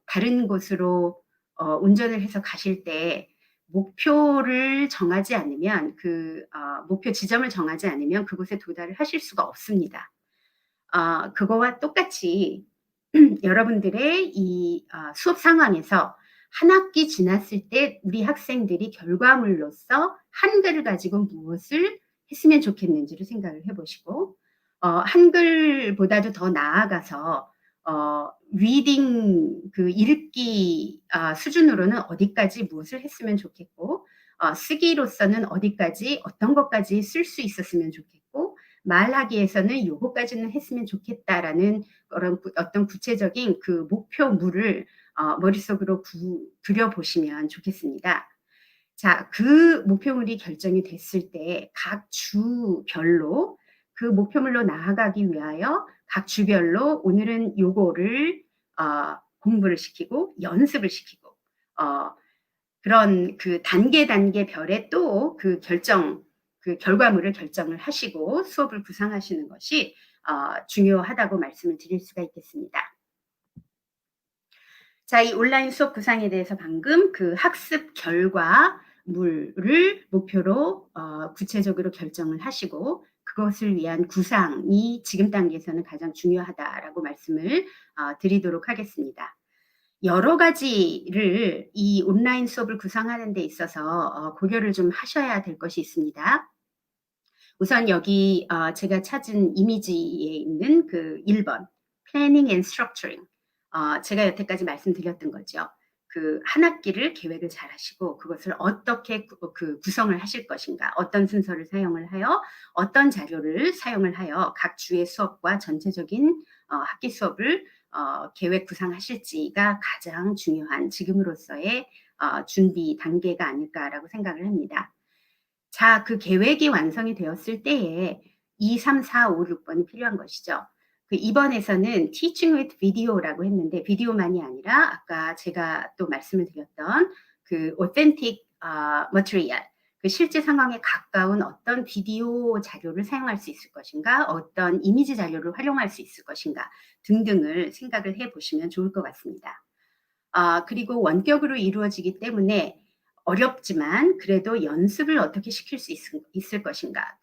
다른 곳으로 운전을 해서 가실 때 목표를 정하지 않으면 목표 지점을 정하지 않으면 그곳에 도달을 하실 수가 없습니다. 그거와 똑같이 여러분들의 이 수업 상황에서 한 학기 지났을 때 우리 학생들이 결과물로서 한글을 가지고 무엇을 했으면 좋겠는지를 생각을 해보시고 한글보다도 더 나아가서 리딩 읽기 수준으로는 어디까지 무엇을 했으면 좋겠고 쓰기로서는 어디까지 어떤 것까지 쓸 수 있었으면 좋겠고 말하기에서는 요거까지는 했으면 좋겠다라는 그런 어떤 구체적인 그 목표물을 머릿속으로 그려보시면 좋겠습니다. 자, 그 목표물이 결정이 됐을 때 각 주별로 그 목표물로 나아가기 위하여 각 주별로 오늘은 요거를 공부를 시키고 연습을 시키고 그런 그 단계별에 또 그 결과물을 결정을 하시고 수업을 구상하시는 것이 중요하다고 말씀을 드릴 수가 있겠습니다. 자, 이 온라인 수업 구상에 대해서 방금 그 학습 결과물을 목표로 구체적으로 결정을 하시고 그것을 위한 구상이 지금 단계에서는 가장 중요하다라고 말씀을 드리도록 하겠습니다. 여러 가지를 이 온라인 수업을 구상하는 데 있어서 고려를 좀 하셔야 될 것이 있습니다. 우선 여기 제가 찾은 이미지에 있는 그 1번 Planning and Structuring, 제가 여태까지 말씀드렸던 거죠. 그 한 학기를 계획을 잘 하시고 그것을 어떻게 구성을 하실 것인가, 어떤 순서를 사용을 하여 어떤 자료를 사용을 하여 각 주의 수업과 전체적인 학기 수업을 계획 구상하실지가 가장 중요한 지금으로서의 준비 단계가 아닐까라고 생각을 합니다. 자, 그 계획이 완성이 되었을 때에 2, 3, 4, 5, 6번이 필요한 것이죠. 그 이번에서는 Teaching with Video라고 했는데 비디오만이 아니라 아까 제가 또 말씀을 드렸던 그 Authentic Material, 그 실제 상황에 가까운 어떤 비디오 자료를 사용할 수 있을 것인가, 어떤 이미지 자료를 활용할 수 있을 것인가 등등을 생각을 해보시면 좋을 것 같습니다. 그리고 원격으로 이루어지기 때문에 어렵지만 그래도 연습을 어떻게 시킬 수 있을 것인가.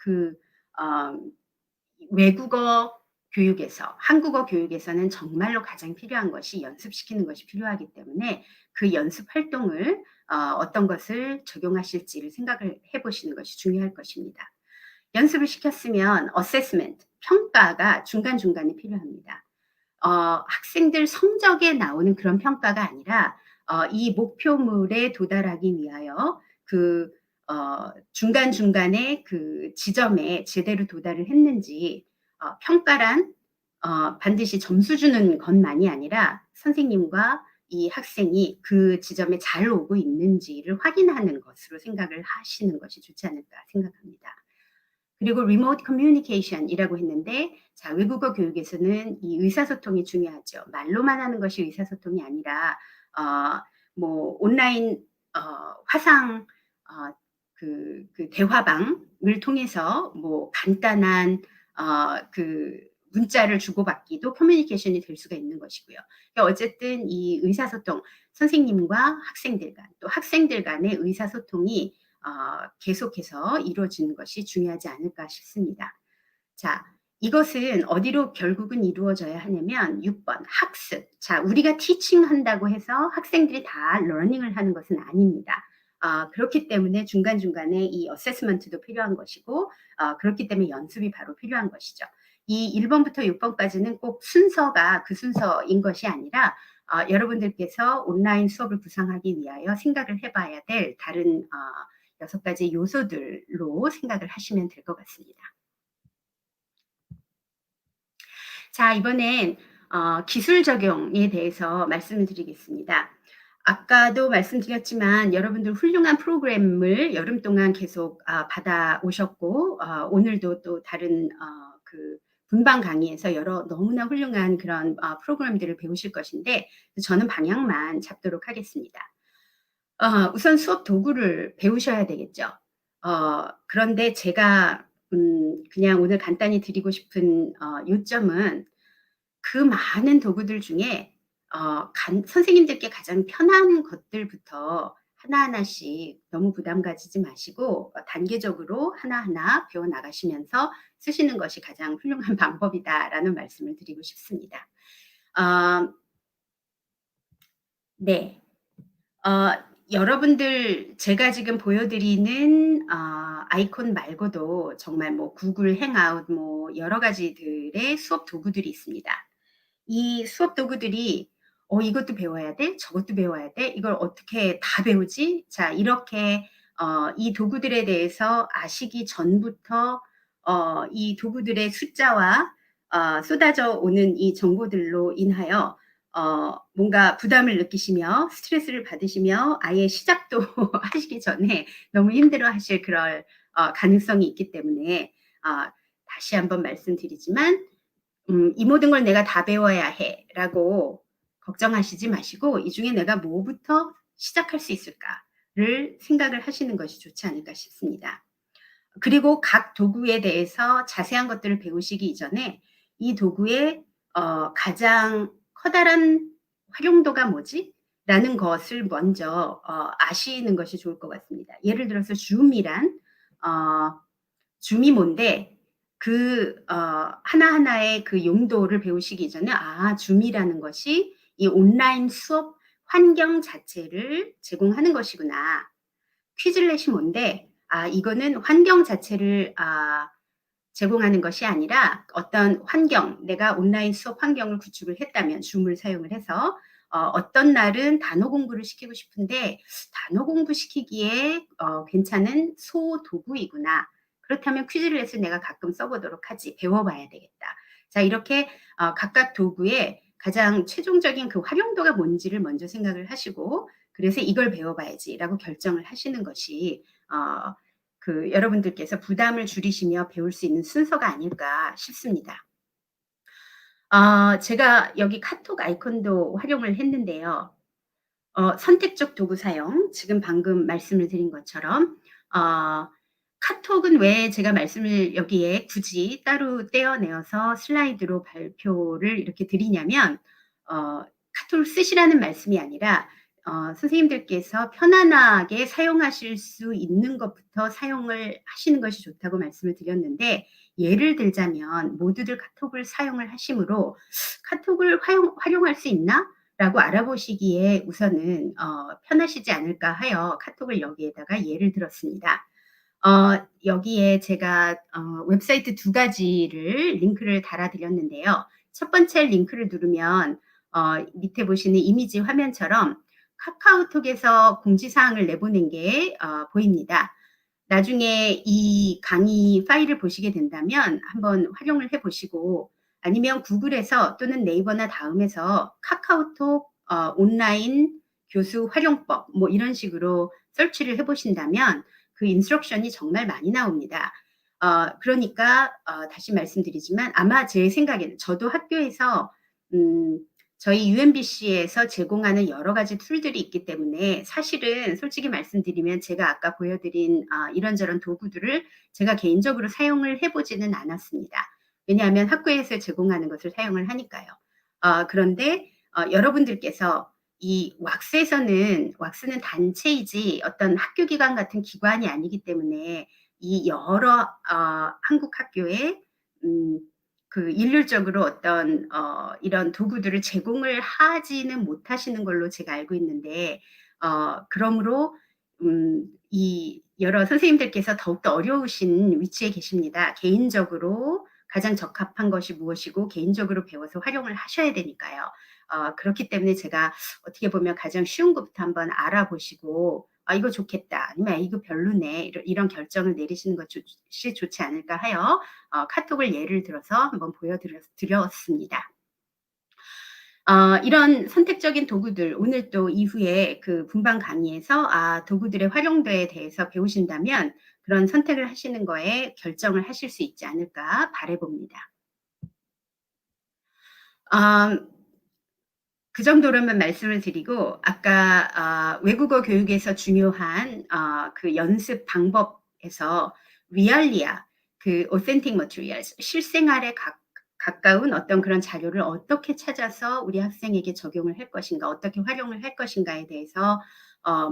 외국어 교육에서, 한국어 교육에서는 정말로 가장 필요한 것이 연습시키는 것이 필요하기 때문에 그 연습 활동을 어떤 것을 적용하실지를 생각을 해보시는 것이 중요할 것입니다. 연습을 시켰으면 어세스멘트, 평가가 중간중간에 필요합니다. 학생들 성적에 나오는 그런 평가가 아니라 이 목표물에 도달하기 위하여 중간중간에 그 지점에 제대로 도달을 했는지, 평가란 반드시 점수 주는 것만이 아니라 선생님과 이 학생이 그 지점에 잘 오고 있는지를 확인하는 것으로 생각을 하시는 것이 좋지 않을까 생각합니다. 그리고 리모트 커뮤니케이션이라고 했는데, 자, 외국어 교육에서는 이 의사소통이 중요하죠. 말로만 하는 것이 의사소통이 아니라 온라인 화상 그 대화방을 통해서 간단한 문자를 주고받기도 커뮤니케이션이 될 수가 있는 것이고요. 그러니까 어쨌든 이 의사소통, 선생님과 학생들 간, 또 학생들 간의 의사소통이 계속해서 이루어지는 것이 중요하지 않을까 싶습니다. 자, 이것은 어디로 결국은 이루어져야 하냐면 6번 학습. 자, 우리가 티칭 한다고 해서 학생들이 다 러닝을 하는 것은 아닙니다. 그렇기 때문에 중간중간에 이 어세스먼트도 필요한 것이고, 그렇기 때문에 연습이 바로 필요한 것이죠. 이 1번부터 6번까지는 꼭 순서가 그 순서인 것이 아니라 여러분들께서 온라인 수업을 구상하기 위하여 생각을 해봐야 될 다른 6가지 요소들로 생각을 하시면 될 것 같습니다. 자, 이번엔 기술 적용에 대해서 말씀을 드리겠습니다. 아까도 말씀드렸지만 여러분들 훌륭한 프로그램을 여름 동안 계속 받아오셨고, 오늘도 또 다른 분방 강의에서 여러 너무나 훌륭한 그런 프로그램들을 배우실 것인데, 저는 방향만 잡도록 하겠습니다. 우선 수업 도구를 배우셔야 되겠죠. 그런데 제가 그냥 오늘 간단히 드리고 싶은 요점은 그 많은 도구들 중에 선생님들께 가장 편한 것들부터 하나하나씩 너무 부담 가지지 마시고 단계적으로 하나하나 배워나가시면서 쓰시는 것이 가장 훌륭한 방법이다라는 말씀을 드리고 싶습니다. 네. 여러분들 제가 지금 보여드리는 아이콘 말고도 정말 구글 행아웃 여러 가지들의 수업 도구들이 있습니다. 이 수업 도구들이 이것도 배워야 돼, 저것도 배워야 돼, 이걸 어떻게 다 배우지? 자, 이렇게 이 도구들에 대해서 아시기 전부터 이 도구들의 숫자와 쏟아져 오는 이 정보들로 인하여 뭔가 부담을 느끼시며 스트레스를 받으시며 아예 시작도 하시기 전에 너무 힘들어 하실 그럴 가능성이 있기 때문에 다시 한번 말씀드리지만 이 모든 걸 내가 다 배워야 해 라고 걱정하시지 마시고 이 중에 내가 뭐부터 시작할 수 있을까? 생각을 하시는 것이 좋지 않을까 싶습니다. 그리고 각 도구에 대해서 자세한 것들을 배우시기 이전에 이 도구의 가장 커다란 활용도가 뭐지? 라는 것을 먼저 아시는 것이 좋을 것 같습니다. 예를 들어서 줌이 뭔데 하나하나의 그 용도를 배우시기 이전에 줌이라는 것이 이 온라인 수업 환경 자체를 제공하는 것이구나. 퀴즐렛이 뭔데 이거는 환경 자체를 제공하는 것이 아니라 어떤 환경, 내가 온라인 수업 환경을 구축을 했다면 줌을 사용을 해서 어떤 날은 단어 공부를 시키고 싶은데 단어 공부 시키기에 괜찮은 소도구이구나. 그렇다면 퀴즈렛을 내가 가끔 써보도록 하지. 배워봐야 되겠다. 자, 이렇게 각각 도구의 가장 최종적인 그 활용도가 뭔지를 먼저 생각을 하시고 그래서 이걸 배워봐야지라고 결정을 하시는 것이 여러분들께서 부담을 줄이시며 배울 수 있는 순서가 아닐까 싶습니다. 제가 여기 카톡 아이콘도 활용을 했는데요. 선택적 도구 사용, 지금 방금 말씀을 드린 것처럼 카톡은 왜 제가 말씀을 여기에 굳이 따로 떼어내어서 슬라이드로 발표를 이렇게 드리냐면 카톡을 쓰시라는 말씀이 아니라 선생님들께서 편안하게 사용하실 수 있는 것부터 사용을 하시는 것이 좋다고 말씀을 드렸는데 예를 들자면 모두들 카톡을 사용을 하시므로 카톡을 활용할 수 있나? 라고 알아보시기에 우선은 편하시지 않을까 하여 카톡을 여기에다가 예를 들었습니다. 여기에 제가 웹사이트 2가지를 링크를 달아드렸는데요. 첫 번째 링크를 누르면 밑에 보시는 이미지 화면처럼 카카오톡에서 공지사항을 내보낸 게 보입니다. 나중에 이 강의 파일을 보시게 된다면 한번 활용을 해보시고 아니면 구글에서 또는 네이버나 다음에서 카카오톡 온라인 교수 활용법 뭐 이런 식으로 설치를 해보신다면 그 인스트럭션이 정말 많이 나옵니다. 그러니까 다시 말씀드리지만 아마 제 생각에는 저도 학교에서 저희 UMBC에서 제공하는 여러 가지 툴들이 있기 때문에 사실은 솔직히 말씀드리면 제가 아까 보여드린 이런저런 도구들을 제가 개인적으로 사용을 해보지는 않았습니다. 왜냐하면 학교에서 제공하는 것을 사용을 하니까요. 그런데 여러분들께서 이 왁스는 단체이지 어떤 학교기관 같은 기관이 아니기 때문에 이 여러 한국 학교에 일률적으로 어떤 이런 도구들을 제공을 하지는 못하시는 걸로 제가 알고 있는데 그러므로 이 여러 선생님들께서 더욱더 어려우신 위치에 계십니다. 개인적으로 가장 적합한 것이 무엇이고 개인적으로 배워서 활용을 하셔야 되니까요. 그렇기 때문에 제가 어떻게 보면 가장 쉬운 것부터 한번 알아보시고 이거 좋겠다 아니면 이거 별로네 이런 결정을 내리시는 것이 좋지 않을까 하여 카톡을 예를 들어서 한번 보여드렸습니다. 이런 선택적인 도구들 오늘 또 이후에 그 분방 강의에서 도구들의 활용도에 대해서 배우신다면 그런 선택을 하시는 거에 결정을 하실 수 있지 않을까 바라봅니다. 그 정도로만 말씀을 드리고 아까 외국어 교육에서 중요한 그 연습 방법에서 리얼리아, 그 authentic materials, 실생활에 가까운 어떤 그런 자료를 어떻게 찾아서 우리 학생에게 적용을 할 것인가, 어떻게 활용을 할 것인가에 대해서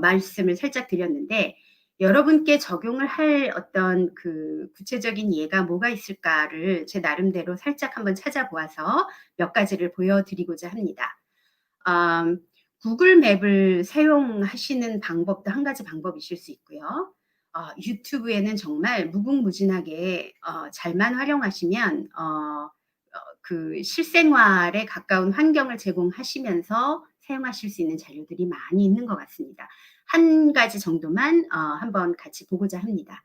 말씀을 살짝 드렸는데 여러분께 적용을 할 어떤 그 구체적인 예가 뭐가 있을까를 제 나름대로 살짝 한번 찾아보아서 몇 가지를 보여드리고자 합니다. 구글 맵을 사용하시는 방법도 한 가지 방법이실 수 있고요. 유튜브에는 정말 무궁무진하게 잘만 활용하시면 그 실생활에 가까운 환경을 제공하시면서 사용하실 수 있는 자료들이 많이 있는 것 같습니다. 한 가지 정도만 한번 같이 보고자 합니다.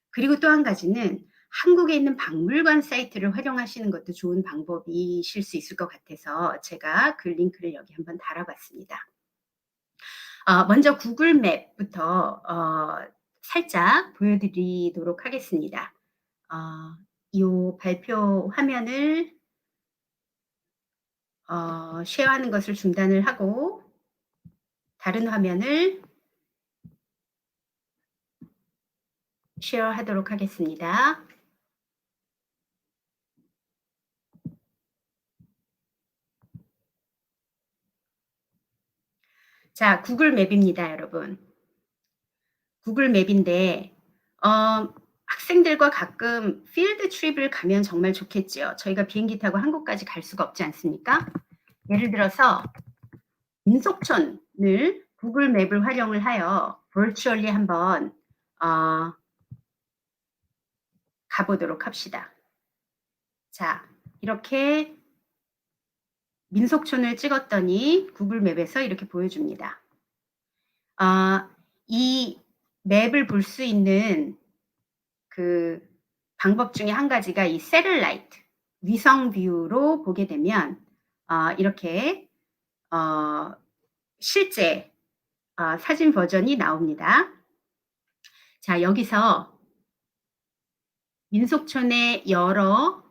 그리고 또 한 가지는 한국에 있는 박물관 사이트를 활용하시는 것도 좋은 방법이실 수 있을 것 같아서 제가 그 링크를 여기 한번 달아봤습니다. 먼저 구글 맵부터 살짝 보여드리도록 하겠습니다. 이 발표 화면을 쉐어하는 것을 중단을 하고 다른 화면을 쉐어하도록 하겠습니다. 자, 구글 맵입니다, 여러분. 구글 맵인데 학생들과 가끔 필드 트립을 가면 정말 좋겠죠. 저희가 비행기 타고 한국까지 갈 수가 없지 않습니까? 예를 들어서 민속촌을 구글 맵을 활용을 하여 버추얼리 한번 가보도록 합시다. 자, 이렇게 민속촌을 찍었더니 구글 맵에서 이렇게 보여줍니다. 이 맵을 볼 수 있는 그 방법 중에 한 가지가 이 새틀라이트 위성 뷰로 보게 되면 이렇게 실제 사진 버전이 나옵니다. 자, 여기서 민속촌의 여러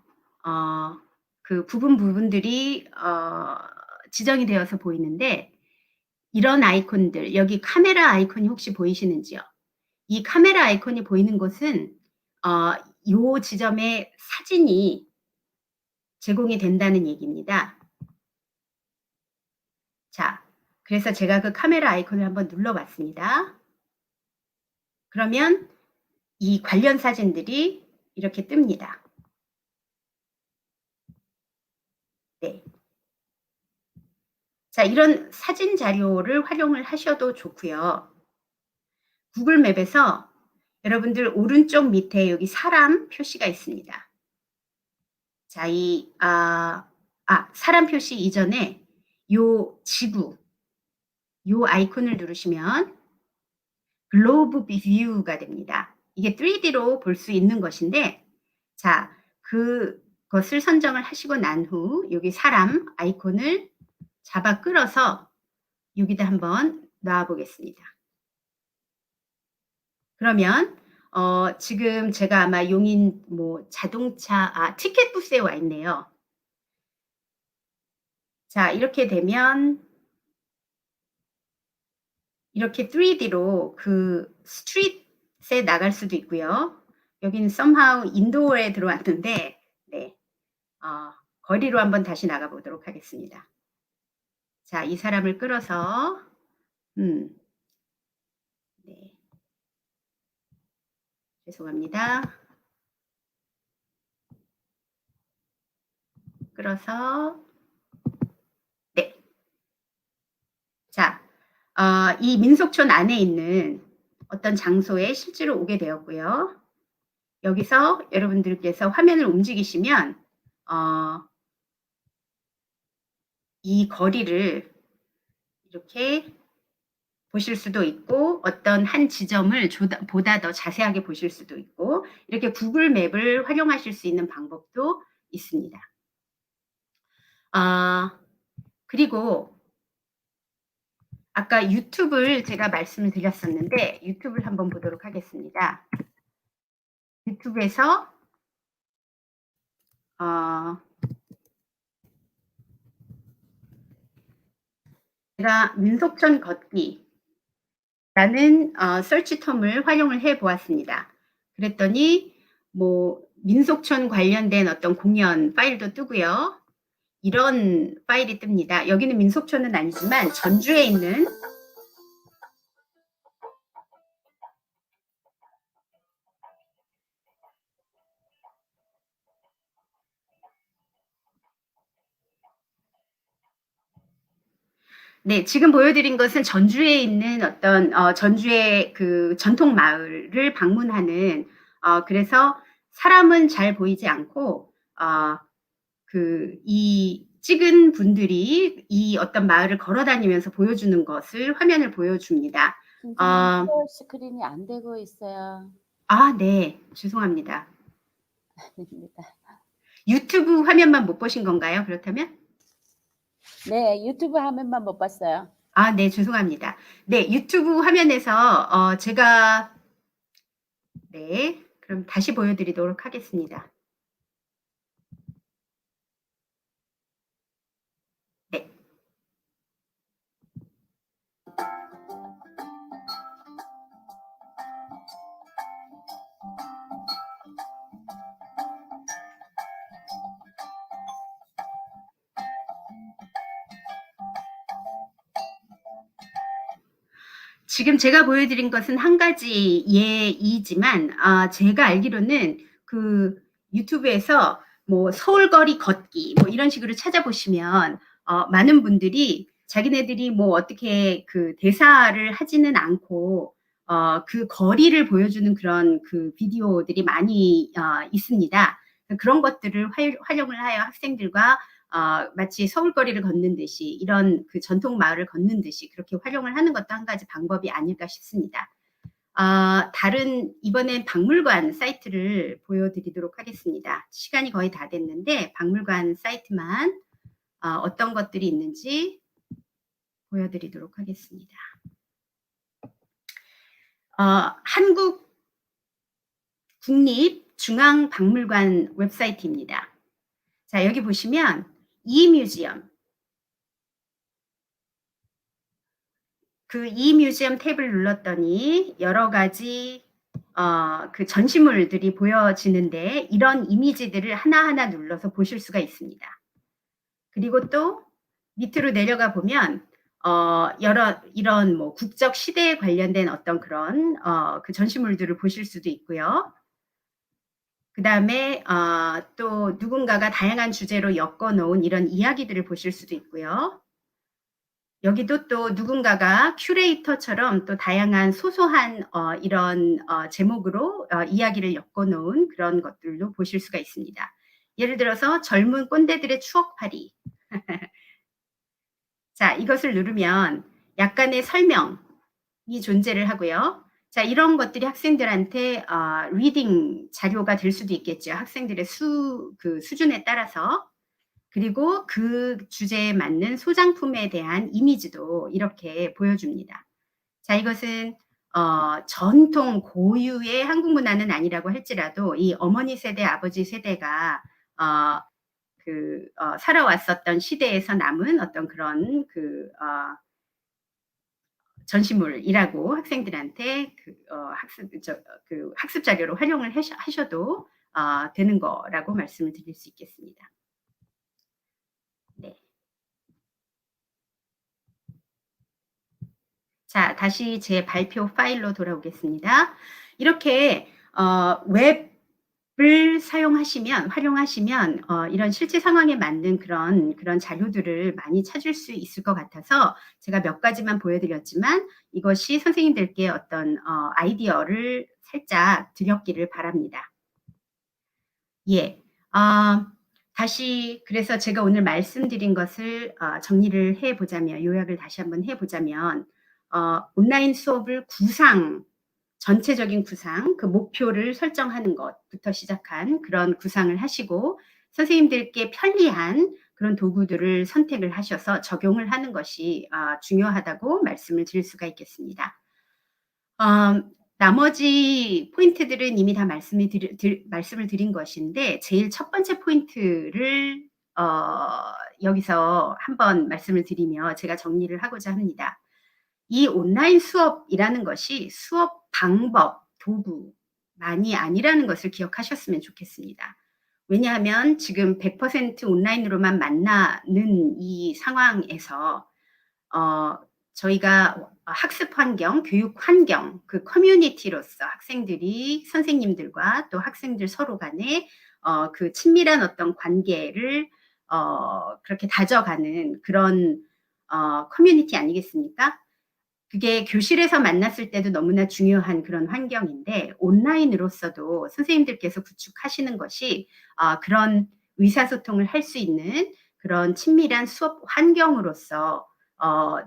그 부분들이 지정이 되어서 보이는데 이런 아이콘들, 여기 카메라 아이콘이 혹시 보이시는지요? 이 카메라 아이콘이 보이는 곳은 요 지점에 사진이 제공이 된다는 얘기입니다. 자, 그래서 제가 그 카메라 아이콘을 한번 눌러봤습니다. 그러면 이 관련 사진들이 이렇게 뜹니다. 네. 자, 이런 사진 자료를 활용을 하셔도 좋고요. 구글 맵에서 여러분들 오른쪽 밑에 여기 사람 표시가 있습니다. 자, 이 사람 표시 이전에 요 지구, 요 아이콘을 누르시면 글로브 뷰가 됩니다. 이게 3D로 볼 수 있는 것인데, 자, 그것을 선정을 하시고 난 후 여기 사람 아이콘을 잡아 끌어서 여기다 한번 놔 보겠습니다. 그러면 지금 제가 아마 용인 자동차 티켓 부스에 와 있네요. 자, 이렇게 되면 이렇게 3D로 그 스트릿에 나갈 수도 있고요. 여기는 somehow 인도어에 들어왔는데, 네, 거리로 한번 다시 나가 보도록 하겠습니다. 자, 이 사람을 끌어서, 네, 죄송합니다. 끌어서, 네. 자, 이 민속촌 안에 있는 어떤 장소에 실제로 오게 되었고요. 여기서 여러분들께서 화면을 움직이시면 이 거리를 이렇게 보실 수도 있고 어떤 한 지점을 보다 더 자세하게 보실 수도 있고 이렇게 구글 맵을 활용하실 수 있는 방법도 있습니다. 그리고 아까 유튜브를 제가 말씀을 드렸었는데 유튜브를 한번 보도록 하겠습니다. 유튜브에서 제가 민속촌 걷기라는 서치 텀을 활용을 해 보았습니다. 그랬더니 민속촌 관련된 어떤 공연 파일도 뜨고요. 이런 파일이 뜹니다. 여기는 민속촌은 아니지만 전주에 있는 네, 지금 보여드린 것은 전주에 있는 어떤 전주의 그 전통 마을을 방문하는 그래서 사람은 잘 보이지 않고 이 찍은 분들이 이 어떤 마을을 걸어 다니면서 보여주는 것을 화면을 보여줍니다. 선생님, 쉐어 스크린이 안 되고 있어요. 네, 죄송합니다. 아닙니다. 유튜브 화면만 못 보신 건가요? 그렇다면? 네, 유튜브 화면만 못 봤어요. 네, 죄송합니다. 네, 유튜브 화면에서 제가 네, 그럼 다시 보여드리도록 하겠습니다. 네. 지금 제가 보여드린 것은 한 가지 예이지만 제가 알기로는 그 유튜브에서 뭐 서울거리 걷기 뭐 이런 식으로 찾아보시면 많은 분들이 자기네들이 뭐 어떻게 그 대사를 하지는 않고 그 거리를 보여주는 그런 그 비디오들이 많이 있습니다. 그런 것들을 활용을 하여 학생들과 마치 서울거리를 걷는 듯이 이런 그 전통 마을을 걷는 듯이 그렇게 활용을 하는 것도 한 가지 방법이 아닐까 싶습니다. 다른 이번엔 박물관 사이트를 보여드리도록 하겠습니다. 시간이 거의 다 됐는데 박물관 사이트만 어떤 것들이 있는지 보여드리도록 하겠습니다. 한국 국립중앙박물관 웹사이트입니다. 자, 여기 보시면 이뮤지엄, 그 이뮤지엄 탭을 눌렀더니 여러 가지 그 전시물들이 보여지는데 이런 이미지들을 하나하나 눌러서 보실 수가 있습니다. 그리고 또 밑으로 내려가 보면 이런 뭐 국적 시대에 관련된 어떤 그런 그 전시물들을 보실 수도 있고요. 그 다음에 또 누군가가 다양한 주제로 엮어 놓은 이런 이야기들을 보실 수도 있고요. 여기도 또 누군가가 큐레이터처럼 또 다양한 소소한 이런 제목으로 이야기를 엮어 놓은 그런 것들도 보실 수가 있습니다. 예를 들어서 젊은 꼰대들의 추억팔이. 자, 이것을 누르면 약간의 설명이 존재를 하고요. 자, 이런 것들이 학생들한테 리딩 자료가 될 수도 있겠죠. 학생들의 그 수준에 따라서. 그리고 그 주제에 맞는 소장품에 대한 이미지도 이렇게 보여줍니다. 자, 이것은 전통 고유의 한국 문화는 아니라고 할지라도 이 어머니 세대, 아버지 세대가 살아왔었던 시대에서 남은 어떤 그런 전시물이라고 학생들한테 학습 자료로 활용을 하셔도 되는 거라고 말씀을 드릴 수 있겠습니다. 네. 자, 다시 제 발표 파일로 돌아오겠습니다. 이렇게 웹을 활용하시면 이런 실제 상황에 맞는 그런 자료들을 많이 찾을 수 있을 것 같아서 제가 몇 가지만 보여드렸지만 이것이 선생님들께 어떤 아이디어를 살짝 드렸기를 바랍니다. 예. 다시 그래서 제가 오늘 말씀드린 것을 정리를 해보자면, 요약을 다시 한번 해보자면 온라인 수업을 전체적인 구상, 그 목표를 설정하는 것부터 시작한 그런 구상을 하시고 선생님들께 편리한 그런 도구들을 선택을 하셔서 적용을 하는 것이 중요하다고 말씀을 드릴 수가 있겠습니다. 나머지 포인트들은 이미 다 말씀을 드린 것인데 제일 첫 번째 포인트를 여기서 한번 말씀을 드리며 제가 정리를 하고자 합니다. 이 온라인 수업이라는 것이 수업 방법, 도구만이 아니라는 것을 기억하셨으면 좋겠습니다. 왜냐하면 지금 100% 온라인으로만 만나는 이 상황에서 저희가 학습 환경, 교육 환경, 그 커뮤니티로서 학생들이 선생님들과 또 학생들 서로 간에 그 친밀한 어떤 관계를 그렇게 다져가는 그런 커뮤니티 아니겠습니까? 그게 교실에서 만났을 때도 너무나 중요한 그런 환경인데 온라인으로서도 선생님들께서 구축하시는 것이 그런 의사소통을 할 수 있는 그런 친밀한 수업 환경으로서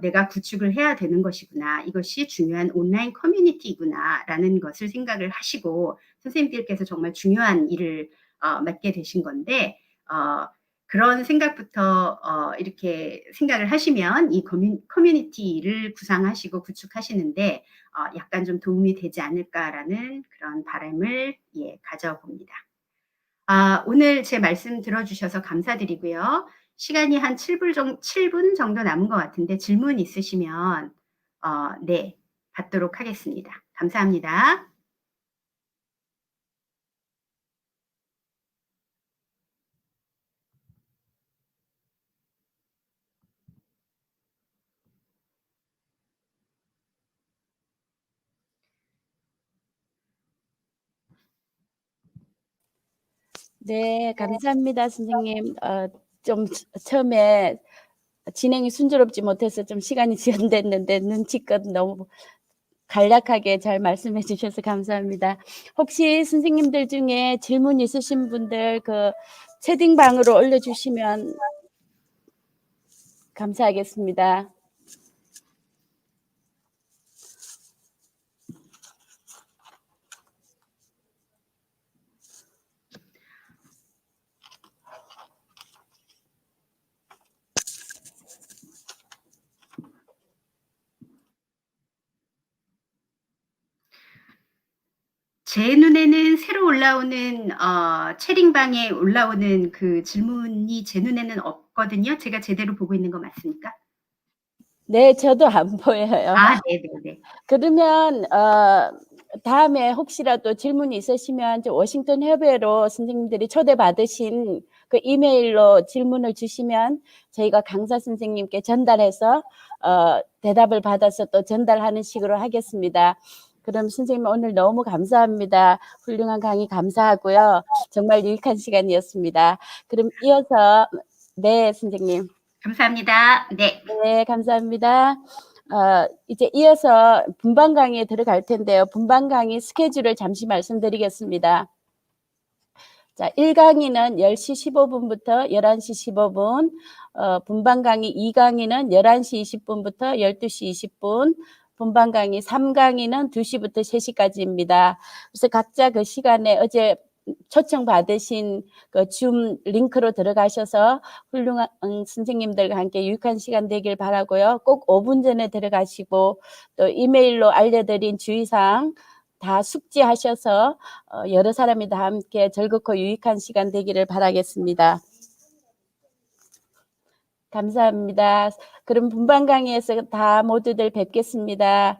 내가 구축을 해야 되는 것이구나. 이것이 중요한 온라인 커뮤니티구나 라는 것을 생각을 하시고 선생님들께서 정말 중요한 일을 맡게 되신 건데 그런 생각부터 이렇게 생각을 하시면 이 커뮤니티를 구상하시고 구축하시는데 약간 좀 도움이 되지 않을까라는 그런 바람을 가져봅니다. 오늘 제 말씀 들어주셔서 감사드리고요. 시간이 한 7분 정도 남은 것 같은데 질문 있으시면 네, 받도록 하겠습니다. 감사합니다. 네, 감사합니다, 선생님. 좀 처음에 진행이 순조롭지 못해서 좀 시간이 지연됐는데 눈치껏 너무 간략하게 잘 말씀해 주셔서 감사합니다. 혹시 선생님들 중에 질문 있으신 분들 그 채팅방으로 올려주시면 감사하겠습니다. 제 눈에는 새로 올라오는 채팅방에 올라오는 그 질문이 제 눈에는 없거든요. 제가 제대로 보고 있는 거 맞습니까? 네, 저도 안 보여요. 네네네. 그러면 다음에 혹시라도 질문이 있으시면 워싱턴 협회로 선생님들이 초대받으신 그 이메일로 질문을 주시면 저희가 강사 선생님께 전달해서 대답을 받아서 또 전달하는 식으로 하겠습니다. 그럼 선생님 오늘 너무 감사합니다. 훌륭한 강의 감사하고요. 정말 유익한 시간이었습니다. 그럼 이어서 네, 선생님. 감사합니다. 네. 네, 감사합니다. 이제 이어서 분반 강의에 들어갈 텐데요. 분반 강의 스케줄을 잠시 말씀드리겠습니다. 자, 1강의는 10시 15분부터 11시 15분, 분반 강의 2강의는 11시 20분부터 12시 20분, 분반 강의 3강의는 2시부터 3시까지입니다. 그래서 각자 그 시간에 어제 초청받으신 그 줌 링크로 들어가셔서 훌륭한 선생님들과 함께 유익한 시간 되길 바라고요. 꼭 5분 전에 들어가시고 또 이메일로 알려드린 주의사항 다 숙지하셔서 여러 사람이 다 함께 즐겁고 유익한 시간 되기를 바라겠습니다. 감사합니다. 그럼 분반 강의에서 다 모두들 뵙겠습니다.